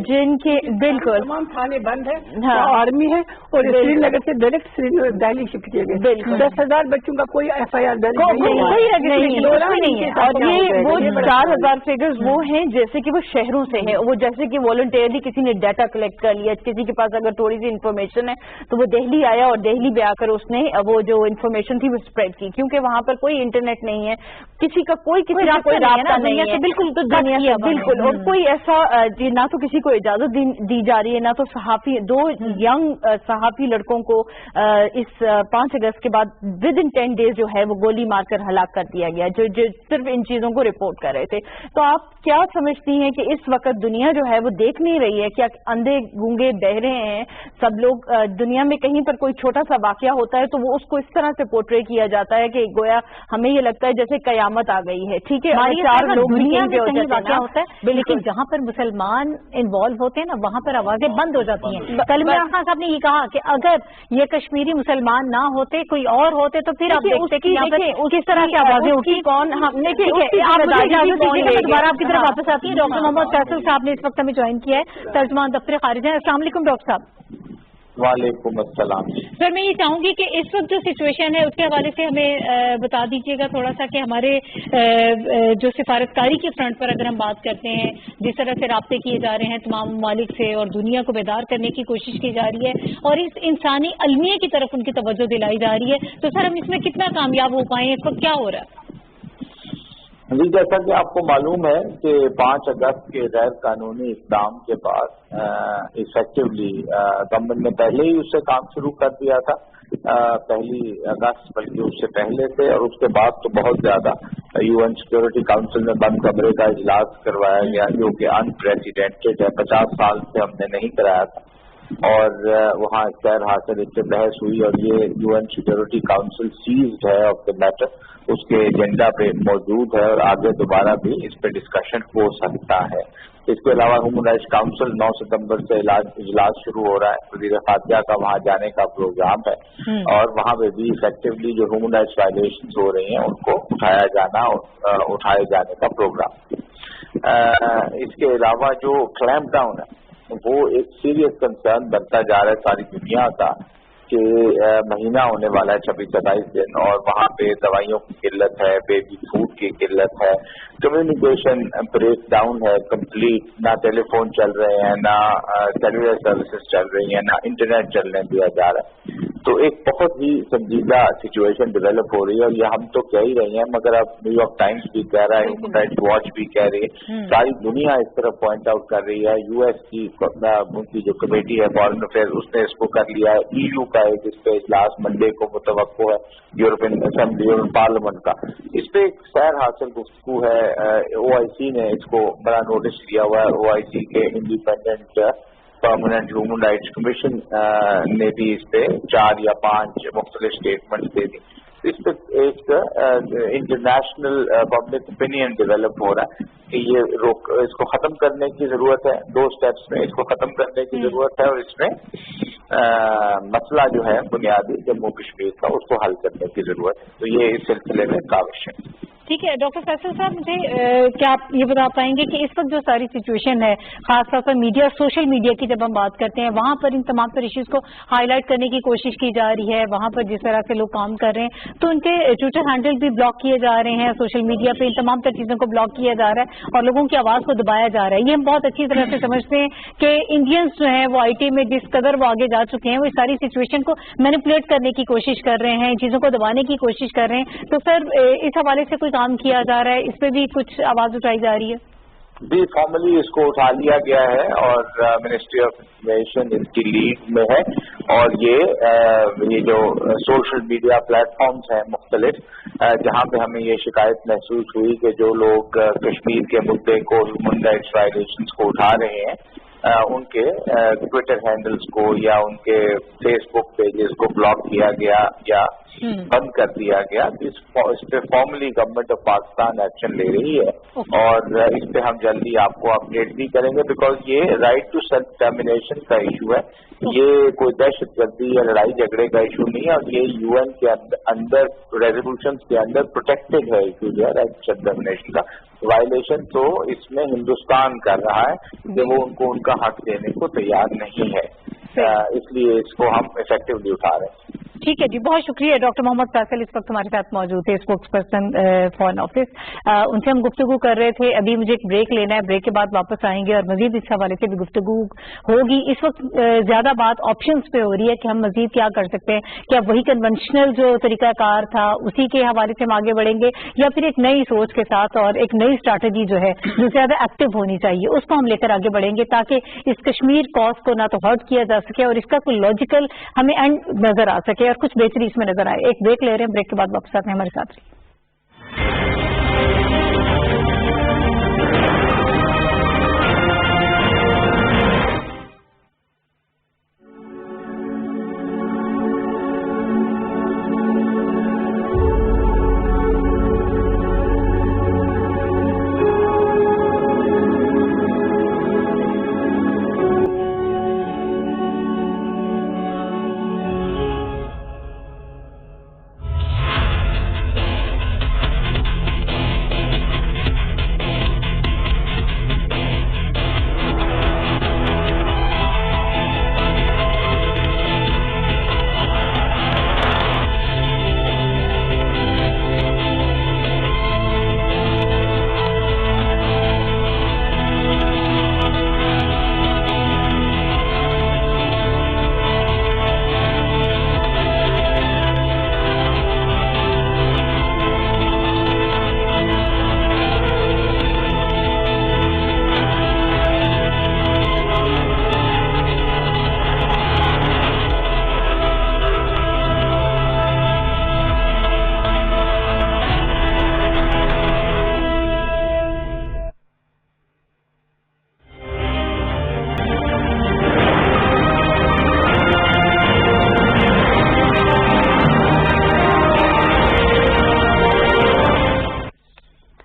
جن کے بالکل تمام تھانے بند ہیں, آرمی ہے, اور سری نگر سے ڈائریکٹ سری نگر دہلی شفٹ کیے گئے. 10,000 بچوں کا کوئی FIR درج نہیں ہے. اور یہ وہ 4000 فگرز وہ ہیں جیسے کہ وہ شہروں سے ہیں, وہ جیسے کہ والنٹیئرلی کسی نے ڈیٹا کلیکٹ کر لیا, کسی کے پاس اگر تھوڑی سی انفارمیشن ہے تو وہ دہلی آیا اور دہلی پہ آ کر اس نے وہ جو انفارمیشن تھی وہ اسپریڈ کی, کیونکہ وہاں پر کوئی انٹرنیٹ نہیں ہے, کسی کا کوئی رابطہ نہیں ہے بالکل. تو دنیا سے بالکل, اور کوئی ایسا نہ تو کسی کو اجازت دی جا رہی ہے, نہ تو صحافی 2 ینگ صحافی لڑکوں کو اس 5 اگست کے بعد ودن 10 days جو ہے وہ گولی مار کر ہلاک کر دیا گیا, جو صرف ان چیزوں کو رپورٹ کر رہے تھے. تو آپ کیا سمجھتی ہیں کہ اس وقت دنیا جو ہے وہ دیکھ نہیں رہی ہے, کیا اندھے گونگے بہرے ہیں سب لوگ؟ دنیا میں کہیں پر کوئی چھوٹا سا واقعہ ہوتا ہے تو وہ اس کو اس طرح سے پورٹری کیا جاتا ہے کہ گویا ہمیں یہ لگتا ہے جیسے قیامت آ گئی ہے. ٹھیک ہے, 4 لوگ دنیا میں کہیں واقعہ ہوتا ہے, لیکن جہاں پر مسلمان انوالو ہوتے ہیں نا وہاں پر آوازیں بند ہو جاتی ہیں. کل عمران خان صاحب نے یہ کہا کہ اگر یہ کشمیری مسلمان نہ ہوتے, کوئی اور ہوتے, تو پھر آپ دیکھتے کہ یہاں پر کس طرح کی آوازیں اٹھی. دوبارہ آپ کی طرف واپس آتی ہے. ڈاکٹر محمد فیصل صاحب نے اس وقت ہمیں جوائن کیا ہے, ترجمان دفتر خارجہ. السلام علیکم ڈاکٹر صاحب. وعلیکم السلام. سر میں یہ چاہوں گی کہ اس وقت جو سچویشن ہے اس کے حوالے سے ہمیں بتا دیجیے گا تھوڑا سا کہ ہمارے جو سفارتکاری کے فرنٹ پر اگر ہم بات کرتے ہیں, جس طرح سے رابطے کیے جا رہے ہیں تمام ممالک سے اور دنیا کو بیدار کرنے کی کوشش کی جا رہی ہے اور اس انسانی المیہ کی طرف ان کی توجہ دلائی جا رہی ہے, تو سر ہم اس میں کتنا کامیاب ہو پائیں؟ اس وقت کیا ہو رہا ہے؟ جی, جیسا کہ آپ کو معلوم ہے کہ 5 اگست کے غیر قانونی اقدام کے بعد افیکٹولی گورنمنٹ نے پہلے ہی اس سے کام شروع کر دیا تھا, 1 اگست بلکہ اس سے پہلے سے, اور اس کے بعد تو بہت زیادہ UN سیکورٹی کاؤنسل میں بند کمرے کا اجلاس کروایا گیا جو کہ انپریسیڈنٹڈ ہے. 50 سال سے ہم نے نہیں کرایا تھا, اور وہاں خیر حاصل اس سے بحث ہوئی, اور یہ UN سیکورٹی کاؤنسل سیزڈ ہے آف دا میٹر, اس کے ایجنڈا پہ موجود ہے, اور آگے دوبارہ بھی اس پہ ڈسکشن ہو سکتا ہے. اس کے علاوہ ہیومن رائٹس کاؤنسل 9 ستمبر سے اجلاس شروع ہو رہا ہے, وزیر خارجہ کا وہاں جانے کا پروگرام ہے, اور وہاں پہ بھی افیکٹولی جو ہیومن رائٹس وائلیشنز ہو رہی ہیں ان کو اٹھائے جانے کا پروگرام. اس کے علاوہ جو کلیمپ ڈاؤن ہے وہ ایک سیریس کنسرن بنتا جا رہا ہے ساری دنیا کا, کہ مہینہ ہونے والا ہے 26-27 دن, اور وہاں پہ دوائیوں کی قلت ہے, بیبی فوڈ کی قلت ہے, کمیونیکیشن بریک ڈاؤن ہے کمپلیٹ, نہ ٹیلی فون چل رہے ہیں, نہ سیلولر سروسز چل رہی ہیں, نہ انٹرنیٹ چلنے دیا جا رہا ہے. तो एक बहुत ही संजीदा सिचुएशन डेवलप हो रही है, और ये हम तो कह ही रहे हैं, मगर अब न्यूयॉर्क टाइम्स भी कह रहा है, ह्यूमन राइट्स वॉच भी कह रही है, सारी दुनिया इस तरफ पॉइंट आउट कर रही है। यूएस की उनकी जो कमेटी है फॉरेन अफेयर्स, उसने इसको कर लिया है। ईयू का एक इस पे लास्ट मंडे को मुतवक्को है यूरोपियन असेंबली और पार्लियामेंट का, इस पे एक सैर हासिल गुफ्तगू है। OIC ने इसको बड़ा नोटिस लिया हुआ है। OIC के independent permanent human rights commission ने भी इस पे 4 या 5 मुख्तलिफ स्टेटमेंट्स दे दी। इस पे एक इंटरनेशनल पब्लिक ओपिनियन डेवलप हो रहा है कि ये इसको खत्म करने की जरूरत है। 2 स्टेप्स में इसको खत्म करने की जरूरत है, और इसमें मसला जो है बुनियादी जम्मू कश्मीर का, उसको हल करने की जरूरत है। तो ये इस सिलसिले में काविश है। ठीक है डॉक्टर फैसल साहब, मुझे क्या आप ये बता पाएंगे कि इस वक्त जो सारी सिचुएशन है, खासतौर पर मीडिया, सोशल मीडिया की जब हम बात करते हैं, वहां पर इन तमाम तर इश्यूज को हाईलाइट करने की कोशिश की जा रही है, वहां पर जिस तरह से लोग काम कर रहे हैं, तो उनके ट्विटर हैंडल भी ब्लॉक किए जा रहे हैं, सोशल मीडिया पे इन तमाम तर चीजों को ब्लॉक किया जा रहा है और लोगों की आवाज को दबाया जा रहा है। ये हम बहुत अच्छी तरह से समझते हैं कि इंडियंस जो है वो IT में जिस कदर वो आगे जा चुके हैं, वो इस सारी सिचुएशन को मैनिपुलेट करने की कोशिश कर रहे हैं, चीजों को दबाने की कोशिश कर रहे हैं। तो सर इस हवाले से कोई काम किया जा रहा है, इस पे भी कुछ आवाज उठाई जा रही है? भी फॉर्मली इसको उठा लिया गया है, और मिनिस्ट्री ऑफ इंफॉर्मेशन इसकी लीड में है, और ये जो सोशल मीडिया प्लेटफॉर्म्स हैं मुख्तलिफ, जहाँ पे हमें ये शिकायत महसूस हुई कि जो लोग कश्मीर के मुद्दे को, ह्यूमन राइट्स वायलेशंस को उठा रहे हैं, उनके ट्विटर हैंडल्स को या उनके फेसबुक पेजेस को ब्लॉक किया गया या बंद कर दिया गया। इस पे formally government of Pakistan action ले रही है, और इस पे हम जल्दी आपको अपडेट भी करेंगे, बिकॉज ये राइट टू सेल्फ डिटर्मिनेशन का इशू है। ये कोई दहशतगर्दी या लड़ाई झगड़े का इशू नहीं है, और ये UN के अंदर रेजोल्यूशन के अंदर प्रोटेक्टेड है इशू जो है राइट टू सेल्फ डिटर्मिनेशन का। वायलेशन तो इसमें हिंदुस्तान कर रहा है कि वो उनको उनका हक देने को तैयार नहीं है, इसलिए इसको हम इफेक्टिवली उठा रहे हैं। ठीक है जी, बहुत शुक्रिया। डॉक्टर मोहम्मद फैसल इस वक्त हमारे साथ मौजूद थे, स्पोक्स पर्सन फॉरेन ऑफिस। उनसे हम गुफ्तगू कर रहे थे। अभी मुझे एक ब्रेक लेना है, ब्रेक के बाद वापस आएंगे और मजीद इस हवाले से भी गुफ्तगू होगी। इस वक्त ज्यादा बात ऑप्शंस पे हो रही है कि हम मजीद क्या कर सकते हैं। क्या वही कन्वेंशनल जो तरीकाकार था उसी के हवाले से हम आगे बढ़ेंगे, या फिर एक नई सोच के साथ और एक नई स्ट्रैटेजी जो है जो ज्यादा एक्टिव होनी चाहिए उसको हम लेकर आगे बढ़ेंगे, ताकि इस कश्मीर कॉज को ना तो हर्ट किया जा सके और इसका कोई लॉजिकल हमें एंड नजर आ सके और कुछ बेहतरी इसमें नजर आए। एक ब्रेक ले रहे हैं, ब्रेक के बाद वापस आते हैं हमारे साथ।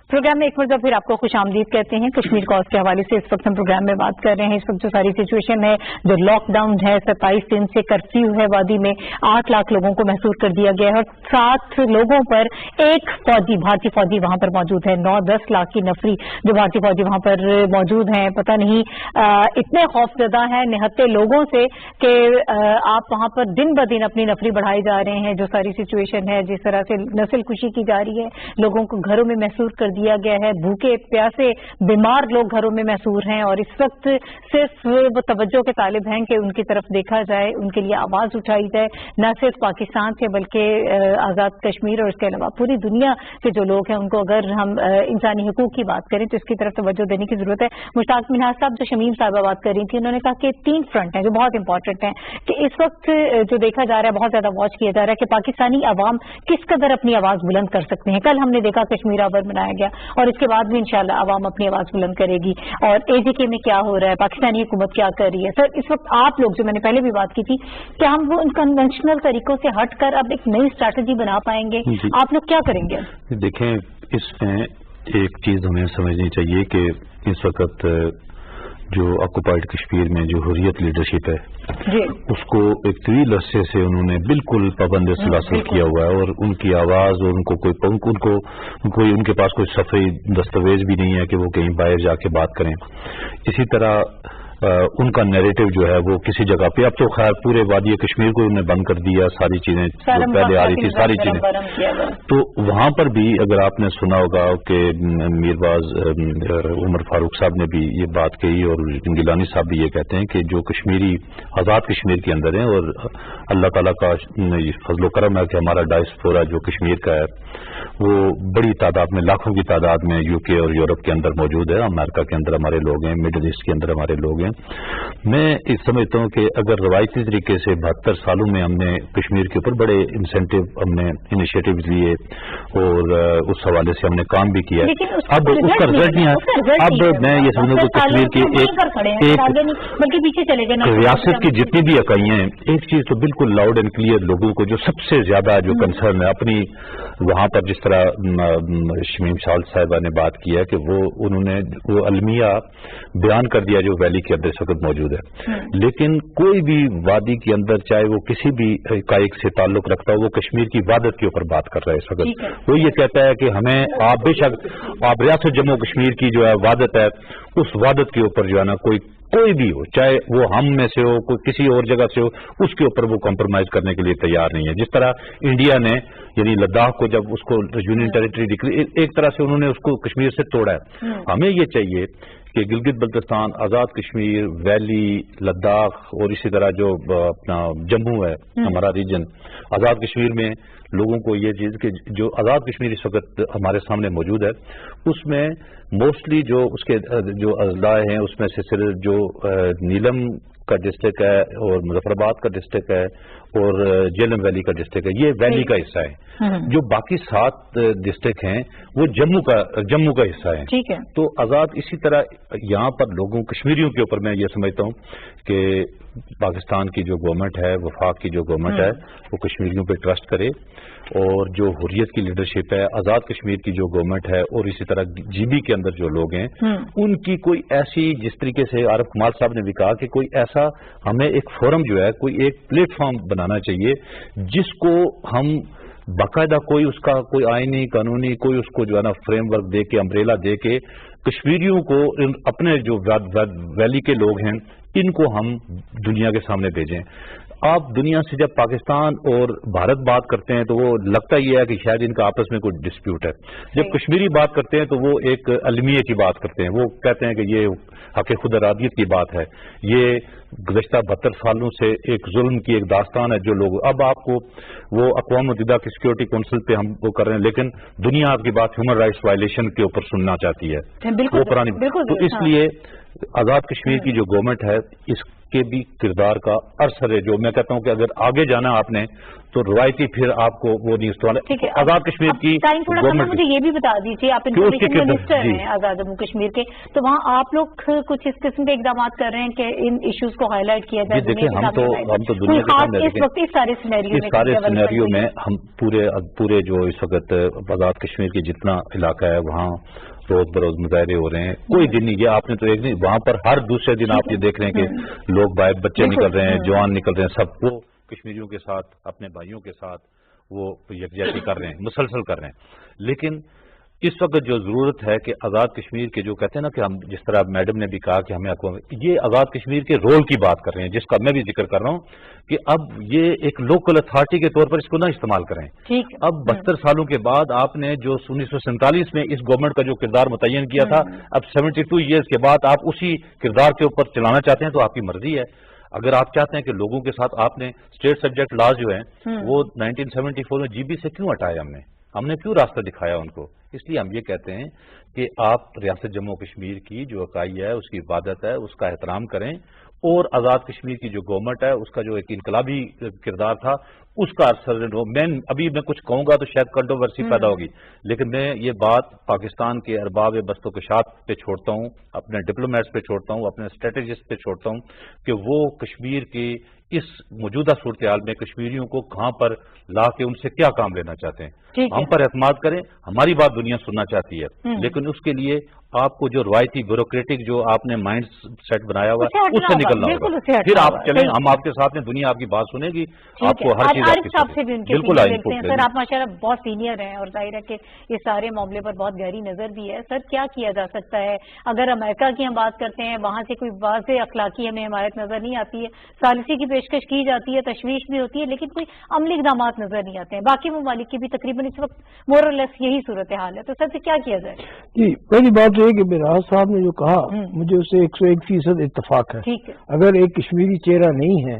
प्रोग्राम में एक बार फिर आपको खुश आमदीद कहते हैं। कश्मीर कॉज के हवाले से इस वक्त हम प्रोग्राम में बात कर रहे हैं। इस वक्त जो सारी सिचुएशन है, जो लॉकडाउन है, 27 दिन से कर्फ्यू है, वादी में 8 लाख लोगों को महसूर कर दिया गया है और 7 लोगों पर एक फौजी, भारतीय फौजी वहां पर मौजूद है। 9-10 लाख की नफरी जो भारतीय फौजी वहां पर मौजूद हैं। पता नहीं इतने खौफजदा हैं निहत्ते लोगों से कि आप वहां पर दिन ब दिन अपनी नफरी बढ़ाए जा रहे हैं। जो सारी सिचुएशन है, जिस तरह से नस्ल खुशी की जा रही है, लोगों को घरों में महसूर कर दिया दिया गया है, भूखे प्यासे बीमार लोग घरों में महसूर हैं और इस वक्त सिर्फ वो तवज्जो के तालिब हैं कि उनकी तरफ देखा जाए, उनके लिए आवाज उठाई जाए, न सिर्फ पाकिस्तान से बल्कि आज़ाद कश्मीर और इसके अलावा पूरी दुनिया के जो लोग हैं उनको अगर हम इंसानी हकूक की बात करें तो इसकी तरफ तवज्जो देने की जरूरत है। मुश्ताक मिनहाज साहब, जो शमीम साहबा बात कर रही थी, उन्होंने कहा कि 3 फ्रंट हैं जो बहुत इंपॉर्टेंट हैं कि इस वक्त जो देखा जा रहा है, बहुत ज्यादा वॉच किया जा रहा है कि पाकिस्तानी अवाम किस कदर अपनी आवाज बुलंद कर सकते हैं। कल हमने देखा कश्मीर आवर मनाया गया और इसके बाद भी इंशाल्लाह अवाम अपनी आवाज बुलंद करेगी। और एजीके में क्या हो रहा है, पाकिस्तानी हुकूमत क्या कर रही है। सर, इस वक्त आप लोग, जो मैंने पहले भी बात की थी, कि हम वो कन्वेंशनल तरीकों से हटकर अब एक नई स्ट्रैटेजी बना पाएंगे, आप लोग क्या करेंगे? देखें, इसमें एक चीज हमें समझनी चाहिए कि इस वक्त जो ऑक्युपाइड कश्मीर में जो हुर्रियत लीडरशिप है उसको एक तवील अरसे से उन्होंने बिल्कुल पाबंद सलासल किया हुआ है और उनकी आवाज और उनको कोई उनके पास कोई सफरी दस्तावेज भी नहीं है कि वो कहीं बाहर जाके बात करें। इसी तरह उनका नैरेटिव जो है वो किसी जगह पे, अब तो खैर पूरे वादी कश्मीर को उन्होंने बंद कर दिया, सारी चीजें जो पहले आ रही थी सारी चीजें, तो वहां पर भी अगर आपने सुना होगा कि मीरबाज उमर फारूक साहब ने भी ये बात कही और गिलानी साहब भी ये कहते हैं कि जो कश्मीरी आज़ाद कश्मीर के अंदर हैं और अल्लाह ताला का फजलो करम है कि हमारा डायस्पोरा जो कश्मीर का है वो बड़ी तादाद में, लाखों की तादाद में यूके और यूरोप के अंदर मौजूद है, अमेरिका के अंदर हमारे लोग हैं, मिडिल ईस्ट के अंदर हमारे लोग हैं। मैं इस समझता हूँ कि अगर रवायती तरीके से 72 सालों में हमने कश्मीर के ऊपर बड़े इंसेंटिव, हमने इनिशिएटिव लिए और उस हवाले से हमने काम भी किया, अब उसका रिजल्ट नहीं आया। अब मैं ये समझूँ कि कश्मीर की एक रियासत की जितनी भी इकाइयां हैं, एक चीज तो बिल्कुल लाउड एंड क्लियर लोगों को जो सबसे ज्यादा जो कंसर्न है अपनी, वहां पर जिस तरह शमीम साहबा ने बात की है कि उन्होंने वो अलमिया बयान कर दिया जो वैली के अंदर इस वक्त मौजूद है, लेकिन कोई भी वादी के अंदर चाहे वो किसी भी इकाई से ताल्लुक रखता हो, वो कश्मीर की वादत के ऊपर बात कर रहा है इस वक्त। वो ये कहता है कि हमें, आप बेशक आप रियासत जम्मू कश्मीर की जो है वादत है, उस वादत के ऊपर जो है ना कोई भी हो, चाहे वो हम में से हो, कोई किसी और जगह से हो, उसके ऊपर वो कॉम्प्रोमाइज करने के लिए तैयार नहीं है। जिस तरह इंडिया ने यानी लद्दाख को जब उसको यूनियन टेरिटरी डिक्लेयर, एक तरह से उन्होंने उसको कश्मीर से तोड़ा है। हमें ये चाहिए कि गिलगित बल्तिस्तान, आज़ाद कश्मीर, वैली, लद्दाख और इसी तरह जो अपना जम्मू है हमारा रीजन, आज़ाद कश्मीर में लोगों को ये चीज़ कि जो आज़ाद कश्मीर इस वक्त हमारे सामने मौजूद है उसमें मोस्टली जो उसके जो अजला हैं उसमें से सिर्फ जो नीलम का डिस्ट्रिक्ट है और मुजफ्फराबाद का डिस्ट्रिक्ट है और जेलम वैली का डिस्ट्रिक्ट है, ये वैली का हिस्सा है। जो बाकी 7 डिस्ट्रिक्ट हैं वो जम्मू का हिस्सा है। ठीक है। तो आज़ाद इसी तरह यहाँ पर लोगों कश्मीरियों के ऊपर मैं ये समझता हूँ कि पाकिस्तान की जो गवर्नमेंट है, वफाक की जो गवर्नमेंट है, वो कश्मीरियों पे ट्रस्ट करे और जो हुर्रियत की लीडरशिप है, आज़ाद कश्मीर की जो गवर्नमेंट है और इसी तरह जीबी के अंदर जो लोग हैं उनकी कोई ऐसी, जिस तरीके से आरिफ कमाल साहब ने भी कहा कि कोई ऐसा हमें एक फोरम जो है, कोई एक प्लेटफॉर्म बनाना चाहिए जिसको हम बाकायदा कोई उसका कोई आईनी कानूनी कोई उसको जो है ना फ्रेमवर्क दे के, अम्ब्रेला दे के कश्मीरियों को अपने जो वैली के लोग हैं इनको हम दुनिया के सामने भेजें। आप दुनिया से जब पाकिस्तान और भारत बात करते हैं तो वो लगता ही है कि शायद इनका आपस में कोई डिस्प्यूट है। जब कश्मीरी बात करते हैं तो वो एक अलमिये की बात करते हैं, वो कहते हैं कि ये हक़ खुद इरादियत की बात है, ये गुज़श्ता 72 सालों से एक जुल्म की एक दास्तान है जो लोग, अब आपको वो अक़वाम मुत्तहिदा की सिक्योरिटी काउंसिल पे हम वो कर रहे हैं, लेकिन दुनिया आपकी बात ह्यूमन राइट्स वायलेशन के ऊपर सुनना चाहती है, वो पुरानी। तो इसलिए आज़ाद कश्मीर की जो गवर्नमेंट है इसके भी किरदार का असर है, जो मैं कहता हूं कि अगर आगे जाना आपने तो रवायती फिर आपको वो नहीं इस्तेमाल। आज़ाद कश्मीर की गवर्नमेंट, मुझे ये भी बता दीजिए, आप इंफॉर्मेशन मिनिस्टर हैं आज़ाद जम्मू कश्मीर के, तो वहाँ आप लोग कुछ इस किस्म के इकदाम कर रहे हैं कि इन इश्यूज को हाईलाइट किया जाए? देखिए हम तो दुनिया के सामने इस वक्त इस सारे सिनेरियो में हम पूरे जो इस वक्त आज़ाद कश्मीर की जितना इलाका है वहाँ रोज बरोज मुजाहरे हो रहे हैं, कोई दिन नहीं, ये आपने तो एक नहीं, वहां पर हर दूसरे दिन आप ये देख रहे हैं कि लोग बाहर बच्चे निकल रहे हैं, जवान निकल रहे हैं, सब वो कश्मीरियों के साथ, अपने भाइयों के साथ वो यकजहती कर रहे हैं, मुसलसल कर रहे हैं। लेकिन اس وقت جو ضرورت ہے کہ آزاد کشمیر کے جو کہتے ہیں نا کہ ہم جس طرح میڈم نے بھی کہا کہ ہمیں یہ آزاد کشمیر کے رول کی بات کر رہے ہیں جس کا میں بھی ذکر کر رہا ہوں کہ اب یہ ایک لوکل اتھارٹی کے طور پر اس کو نہ استعمال کریں. اب 72 سالوں کے بعد آپ نے جو 1947 میں اس گورنمنٹ کا جو کردار متعین کیا تھا اب 72 ایئرز کے بعد آپ اسی کردار کے اوپر چلانا چاہتے ہیں تو آپ کی مرضی ہے. اگر آپ چاہتے ہیں کہ لوگوں کے ساتھ آپ نے اسٹیٹ سبجیکٹ لاز جو ہیں وہ 1974 میں جی بی سے کیوں ہٹائے ہم نے کیوں راستہ دکھایا ان کو؟ اس لیے ہم یہ کہتے ہیں کہ آپ ریاست جموں کشمیر کی جو اکائی ہے اس کی عبادت ہے اس کا احترام کریں اور آزاد کشمیر کی جو گورنمنٹ ہے اس کا جو ایک انقلابی کردار تھا اس کا میں کچھ کہوں گا تو شاید کنٹروورسی پیدا ہوگی لیکن میں یہ بات پاکستان کے ارباب بست و کشاد پہ چھوڑتا ہوں, اپنے ڈپلومیٹس پہ چھوڑتا ہوں, اپنے اسٹریٹجسٹ پہ چھوڑتا ہوں کہ وہ کشمیر کی اس موجودہ صورتحال میں کشمیریوں کو کہاں پر لا کے ان سے کیا کام لینا چاہتے ہیں. ہم پر اعتماد کریں, ہماری بات دنیا سننا چاہتی ہے لیکن اس کے لیے آپ کو جو روایتی بیوروکریٹک جو آپ نے مائنڈ سیٹ بنایا ہوا ہے اس سے نکلنا ہوگا. پھر آپ چلیں, ہم آپ کے ساتھ ہیں, دنیا آپ کی بات سنے گی, آپ کو ہر چیز بالکل سر. آپ ماشاءاللہ بہت سینئر ہیں اور ظاہر ہے کہ اس سارے معاملے پر بہت گہری نظر بھی ہے. سر کیا کیا جا سکتا ہے اگر امریکہ کی ہم بات کرتے ہیں وہاں سے کوئی واضح اخلاقی ہمیں حمایت نظر نہیں آتی ہے, ثالثی کی پیشکش کی جاتی ہے, تشویش بھی ہوتی ہے لیکن کوئی عملی اقدامات نظر نہیں آتے ہیں. باقی ممالک کی بھی تقریباً اس وقت مور اور لیس یہی صورتحال ہے, تو سر سے کیا کیا جائے؟ جی پہلی بات یہ کہ براز صاحب نے جو کہا مجھے اسے 101% اتفاق ہے. اگر ایک کشمیری چہرہ نہیں ہے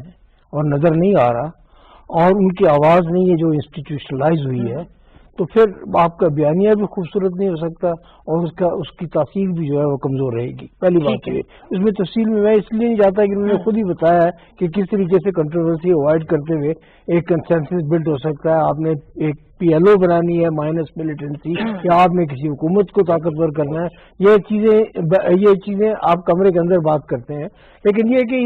اور نظر نہیں آ رہا اور ان کی آواز نہیں ہے جو انسٹیٹیوشنلائز ہوئی ہے تو پھر آپ کا بیانیہ بھی خوبصورت نہیں ہو سکتا اور اس کی تاثیر بھی جو ہے وہ کمزور رہے گی. پہلی بات یہ, اس میں تفصیل میں اس لیے نہیں جاتا کہ انہوں نے خود ہی بتایا ہے کہ کس طریقے سے کنٹروورسی اوائڈ کرتے ہوئے ایک کنسنسس بلڈ ہو سکتا ہے. آپ نے ایک پی ایل او بنانی ہے مائنس ملیٹنسی, یا آپ نے کسی حکومت کو طاقتور کرنا ہے, یہ چیزیں آپ کمرے کے اندر بات کرتے ہیں. لیکن یہ کہ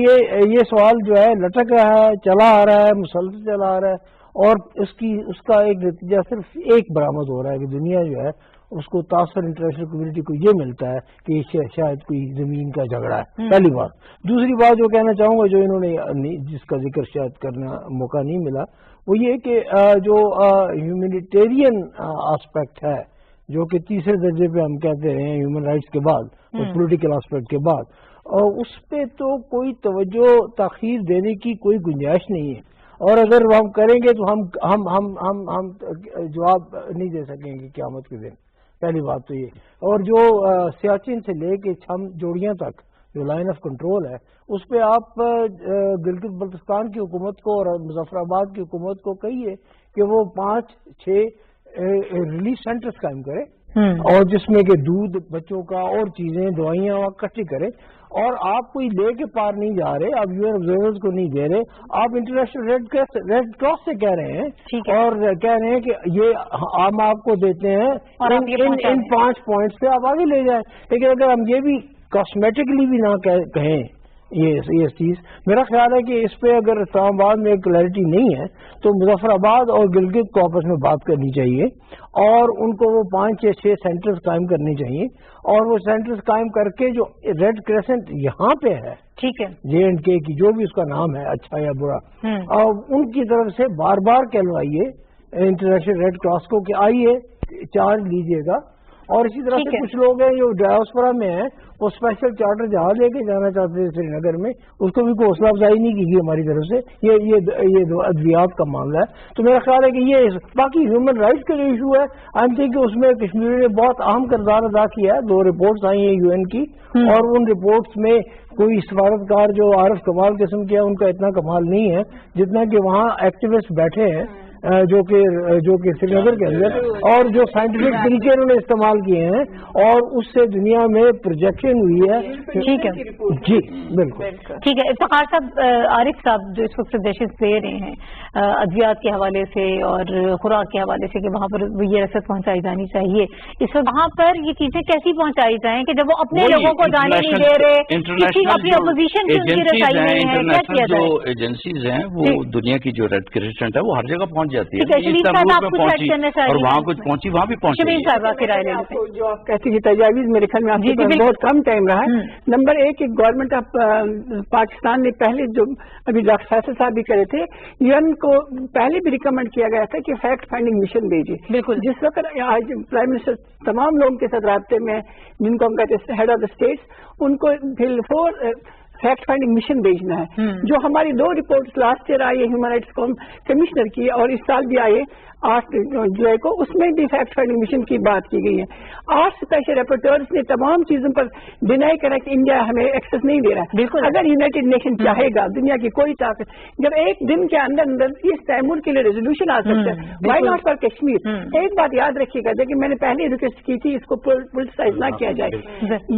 یہ سوال جو ہے لٹک رہا ہے, چلا آ رہا ہے, مسلسل چلا آ رہا ہے اور اس کا ایک نتیجہ صرف ایک برآمد ہو رہا ہے کہ دنیا جو ہے اس کو تاثر انٹرنیشنل کمیونٹی کو یہ ملتا ہے کہ یہ شاید کوئی زمین کا جھگڑا ہے. پہلی بات. دوسری بات جو کہنا چاہوں گا جو انہوں نے جس کا ذکر شاید کرنا موقع نہیں ملا وہ یہ کہ جو ہیومینیٹیرین آسپیکٹ ہے جو کہ تیسرے درجے پہ ہم کہتے ہیں ہیومن رائٹس کے بعد اور پولیٹیکل آسپیکٹ کے بعد, اور اس پہ تو کوئی توجہ تاخیر دینے کی کوئی گنجائش نہیں ہے. اور اگر وہ ہم کریں گے تو ہم جواب نہیں دے سکیں گے قیامت کے دن. پہلی بات تو یہ. اور جو سیاچن سے لے کے چھم جوڑیاں تک جو لائن آف کنٹرول ہے اس پہ آپ گلگت بلتستان کی حکومت کو اور مظفر آباد کی حکومت کو کہیے کہ وہ 5-6 ریلیف سینٹرز قائم کرے اور جس میں کہ دودھ بچوں کا اور چیزیں دوائیاں اکٹھی کرے. اور آپ کوئی لے کے پار نہیں جا رہے, آپ یو این آبزرورز کو نہیں دے رہے, آپ انٹرنیشنل ریڈ کراس سے کہہ رہے ہیں اور کہہ رہے ہیں کہ یہ ہم آپ کو دیتے ہیں ان 5 پوائنٹس پہ آپ آگے لے جائیں. لیکن اگر ہم یہ بھی کاسمیٹکلی بھی نہ کہیں یہ چیز, میرا خیال ہے کہ اس پہ اگر اسلام آباد میں کلیئرٹی نہیں ہے تو مظفر آباد اور گلگت کو آپس میں بات کرنی چاہیے اور ان کو وہ 5-6 سینٹرز قائم کرنے چاہیے. اور وہ سینٹرز قائم کر کے جو ریڈ کریسنٹ یہاں پہ ہے JNK کی جو بھی اس کا نام ہے اچھا یا برا, ان کی طرف سے بار بار کہلوائیے انٹرنیشنل ریڈ کراس کو کہ آئیے چارج لیجئے گا. اور اسی طرح سے کچھ لوگ ہیں جو ڈائسپورا میں ہیں وہ اسپیشل چارٹر جہاں لے کے جانا چاہتے تھے سری نگر میں, اس کو بھی کوئی حوصلہ افزائی نہیں کی گئی ہماری طرف سے. یہ ادویات کا معاملہ ہے. تو میرا خیال ہے کہ یہ باقی ہیومن رائٹس کا جو ایشو ہے آئی تھنک کہ اس میں کشمیر نے بہت اہم کردار ادا کیا ہے. 2 رپورٹس آئی ہیں UN کی اور ان رپورٹس میں کوئی سفارتکار جو عارف کمال قسم کے ان کا اتنا کمال نہیں ہے جتنا کہ وہاں ایکٹیوسٹ بیٹھے ہیں جو کہ سری نگر کے اندر, اور جو سائنٹیفک طریقے انہوں نے استعمال کیے ہیں اور اس سے دنیا میں پروجیکشن ہوئی ہے. ٹھیک ہے جی بالکل ٹھیک ہے. افتخار صاحب, عارف صاحب جو اس وقت سجیشنز دے رہے ہیں ادویات کے حوالے سے اور خوراک کے حوالے سے کہ وہاں پر یہ رسد پہنچائی جانی چاہیے, اس وقت وہاں پر یہ چیزیں کیسی پہنچائی جائیں کہ جب وہ اپنے لوگوں کو جانے نہیں دے رہے, کسی اپنی اپوزیشن کی ان کی رسائی نہیں ہے, کیا کیا جائے؟ جو ایجنسیز ہیں وہ دنیا کی جو ریڈ کریسنٹ ہے وہ ہر جگہ پہنچ पहुंच जाती है, शमीम इतना साहब, दूर आप में कुछ ऐड पहुंची करना चाहेंगे? और वहाँ कुछ पहुंची, वहाँ भी पहुंची। शमीम साहब आपकी राय ले लेते हैं। जो आप कहती थी तजावीज, मेरे ख्याल में आपके जी, पास बिल्कुल। बहुत कम टाइम रहा है। नंबर एक, गवर्नमेंट ऑफ पाकिस्तान ने पहले जो अभी डॉक्टर फैसल साहब भी करे थे, यूएन को पहले भी रिकमेंड किया गया था कि फैक्ट फाइंडिंग मिशन भेजे। बिल्कुल। जिस वक्त आज प्राइम मिनिस्टर तमाम लोगों के साथ राब्ते में, जिनको हम कहते हैं हेड ऑफ द स्टेट्स, उनको बिफोर फैक्ट फाइंडिंग मिशन भेजना है। जो हमारी 2 रिपोर्ट्स लास्ट ईयर आई है ह्यूमन राइट्स कमिश्नर की, और इस साल भी आए 8 जुलाई को, उसमें भी फैक्ट फाइंडिंग मिशन की बात की गई है। 8 स्पेशल रिपोर्टर्स ने तमाम चीजों पर डिनाई करा कि इंडिया हमें एक्सेस नहीं दे रहा है। बिल्कुल। अगर यूनाइटेड नेशन चाहेगा, दुनिया की कोई ताकत, जब एक दिन के अंदर अंदर इस तैमूर के लिए रेजोल्यूशन आ सकता है, वाई नॉट फॉर कश्मीर। एक बात याद रखिएगा, देखिए मैंने पहले रिक्वेस्ट की थी इसको पोलिटिसाइज ना किया जाए।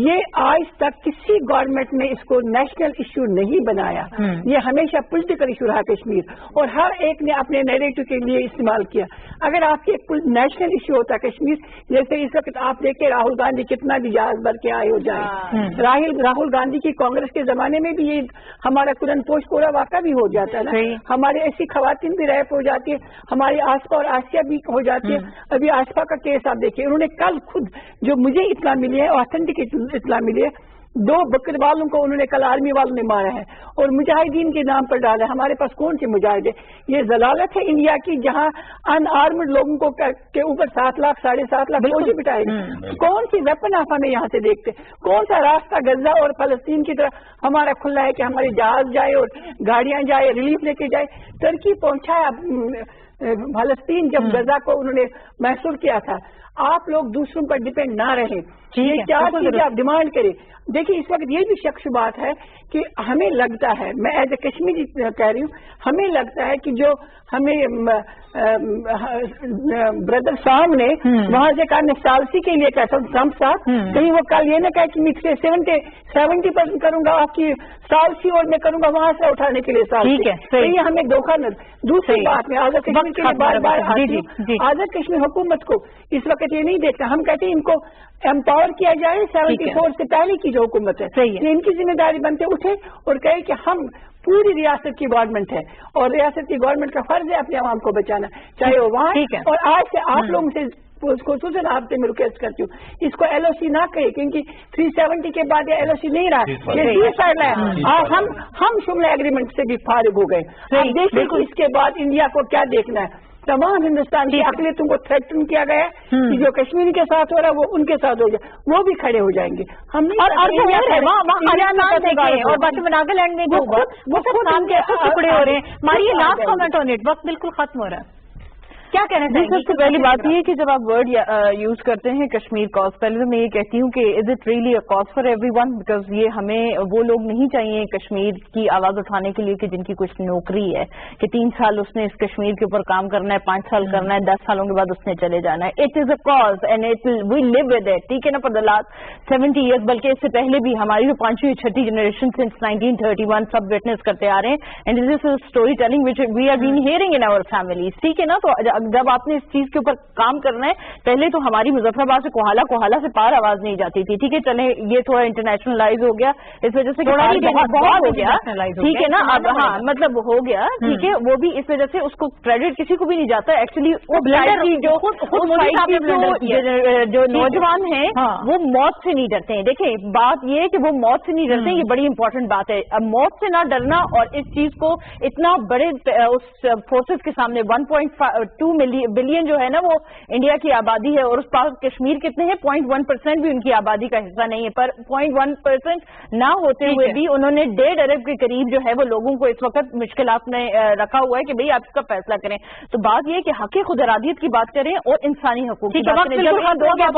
ये आज तक किसी गवर्नमेंट ने इसको नेशनल इश्यू नहीं बनाया, ये हमेशा पॉलिटिकल इशू रहा कश्मीर, और हर एक ने अपने नैरेटिव के लिए इस्तेमाल किया। अगर आपके एक नेशनल इश्यू होता कश्मीर, जैसे इस वक्त आप देखिए राहुल गांधी कितना भी जहाज भर के आए हो जाए, राहुल गांधी की कांग्रेस के जमाने में भी ये हमारा कुरन पोश पूरा वाक़ा भी हो जाता है ना, हमारे ऐसी खवातीन भी रैप हो जाती है, हमारी आसपा और आसिया भी हो जाती है। अभी आसपा का केस आप देखिए, उन्होंने कल खुद, जो मुझे इत्तला मिली है, ऑथेंटिक इत्तला मिली है, 2 बकरवालों को उन्होंने कल आर्मी वालों ने मारा है और मुजाहिदीन के नाम पर डाला है। हमारे पास कौन से मुजाहिद है? ये जलालत है इंडिया की, जहां अनआर्म्ड लोगों को के ऊपर 7 लाख 7.5 लाख फौजी बिठाएंगे। कौन सी वेपन आप हमें यहाँ से देखते? कौन सा रास्ता गजा और फलस्तीन की तरफ हमारा खुला है कि हमारे जहाज जाए और गाड़ियां जाए, रिलीफ लेके जाए? टर्की पहुंचाया फलस्तीन, जब गजा को उन्होंने महसूस किया था। आप लोग दूसरों पर डिपेंड ना रहे, ये 4 चीजें आप डिमांड करें। देखिए इस वक्त ये भी शख्स बात है कि हमें लगता है, मैं एज ए कश्मीरी कह रही हूँ, हमें लगता है कि जो हमें ब्रदर साहब ने वहां से कहा सालसी के लिए कहता हूँ, ट्रम्प साहब, कहीं वो कल ये ना कहे कि मैं 70% करूंगा आपकी सालसी और मैं करूंगा वहां से उठाने के लिए सालसी। तो ये हमें धोखा न। दूसरी बात में आजाद कश्मीर के लिए बार बार आजाद कश्मीर हुकूमत को इस वक्त ये नहीं देखता, हम कहते हैं इनको एम्पावर किया जाए। 74 से पहले की जो हुकूमत है, इनकी जिम्मेदारी बनते उठे और कहे कि हम पूरी रियासत की गवर्नमेंट है और रियासत की गवर्नमेंट का फर्ज है अपने आवाम को बचाना, चाहे वो वहाँ। और आज से आप लोगों से खसूसन आपसे मैं रिक्वेस्ट करती हूँ, इसको एलओसी ना कहे, क्योंकि 370 के बाद ये एलओसी नहीं रहा, ये सीज़फायर है। हम शिमला एग्रीमेंट से भी फारिग हो गए। अब देखिए इसके बाद इंडिया को क्या देखना है। तमाम हिंदुस्तान की अक़लियतों को थ्रेटन किया गया है कि जो कश्मीरी के साथ हो रहा है वो उनके साथ हो जाए, वो भी खड़े हो जाएंगे। हम और नागालैंड में वो सब नाम के टुकड़े हो रहे हैं। मारिए लास्ट कमेंट ऑन इट, वक्त बिल्कुल खत्म हो रहा है, क्या कहना चाहिए? सबसे पहली बात ये कि जब आप वर्ड यूज करते हैं कश्मीर कॉज, पहले तो मैं ये कहती हूँ कि is it really a cause for everyone, because ये हमें वो लोग नहीं चाहिए कश्मीर की आवाज उठाने के लिए कि जिनकी कुछ नौकरी है, कि 3 साल उसने इस कश्मीर के ऊपर काम करना है, 5 साल करना है, 10 सालों के बाद उसने चले जाना है। It is a cause and we live with it, ठीक है ना, फॉर द लास्ट 70 ईयर्स, बल्कि इससे पहले भी हमारी जो 5वीं 6वीं जनरेशन सिंस 1931 सब विटनेस करते आ रहे हैं। And this is story telling which we are been hearing in our families, ठीक है ना। तो जब आपने इस चीज के ऊपर काम करना है, पहले तो हमारी मुजफ्फराबाद से कोहाला से पार आवाज नहीं जाती थी, ठीक है। चले ये थोड़ा इंटरनेशनलाइज हो गया, इस वजह से बहुत हो गया, ठीक है ना। अब हाँ मतलब हो गया, ठीक है, वो भी इस वजह से उसको क्रेडिट किसी को भी नहीं जाता एक्चुअली। जो नौजवान हैं वो मौत से नहीं डरते हैं। देखिए बात ये है कि वो मौत से नहीं डरते, ये बड़ी इंपॉर्टेंट बात है। अब मौत से ना डरना और इस चीज को इतना बड़े उस फोर्सेस के सामने 1.2 बिलियन जो है ना वो इंडिया की आबादी है, और उस पास कश्मीर कितने हैं, 0.1% भी उनकी आबादी का हिस्सा नहीं है। पर 0.1% ना होते हुए भी उन्होंने 1.5 अरब के करीब जो है वो लोगों को इस वक्त मुश्किलात में रखा हुआ है कि भाई आप इसका फैसला करें। तो बात यह है कि हक़ खुद इरादियत की बात करें और इंसानी हकूक़ की बात करें। जब हम दो बात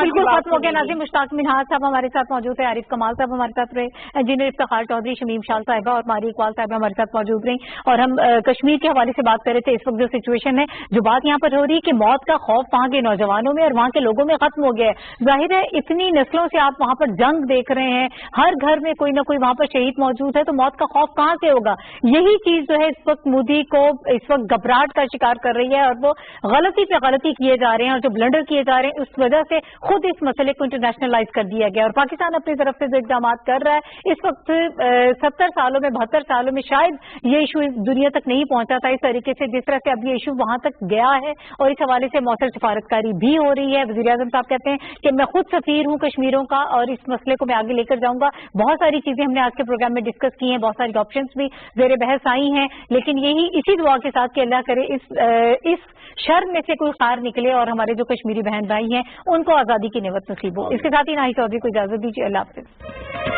बिल्कुल खत्म हो गया। नाज़िम मुश्ताक मिनहाज साहब हमारे साथ मौजूद है, आरिफ कमाल साहब हमारे साथ रहे, इंजीनियर इफ्तिखार चौधरी, शमीम शाल साहिबा और मारिया इकबाल साहब हमारे साथ मौजूद रही, और हम कश्मीर के हवाले से बात कर रहे थे। इस वक्त जो सिचुएशन है, जो बात यहाँ पर हो रही है कि मौत का खौफ वहाँ के नौजवानों में और वहाँ के लोगों में खत्म हो गया है। जाहिर है इतनी नस्लों से आप वहाँ पर जंग देख रहे हैं, हर घर में कोई ना कोई वहाँ पर शहीद मौजूद है, तो मौत का खौफ कहाँ से होगा? यही चीज जो है इस वक्त मोदी को इस वक्त घबराहट का शिकार कर रही है और वो गलती पे गलती किए जा रहे हैं और जो ब्लंडर किए जा रहे हैं उस वजह से खुद इस मसले को इंटरनेशनलाइज कर दिया गया। और पाकिस्तान अपनी तरफ से जो इक़दाम कर रहा है इस वक्त 70 सालों में 72 सालों में शायद ये इशू इस दुनिया तक नहीं पहुंचा था इस तरीके से जिस तरह से अब ये इशू वहां तक गया है, और इस हवाले से मौसर सिफारतकारी भी हो रही है। वज़ीर-ए-आज़म साहब कहते हैं कि मैं खुद सफीर हूं कश्मीरों का और इस मसले को मैं आगे लेकर जाऊंगा। बहुत सारी चीजें हमने आज के प्रोग्राम में डिस्कस की हैं, बहुत सारी ऑप्शंस भी ज़ेर बहस आई हैं, लेकिन यही इसी दुआ के साथ कि अल्लाह करे इस शर में से कोई खार निकले और हमारे जो कश्मीरी बहन भाई हैं उनको आजादी की नेमत नसीब हो। इसके साथ ही नाहिद चौधरी को इजाजत दीजिए। अल्लाह हाफ़िज़।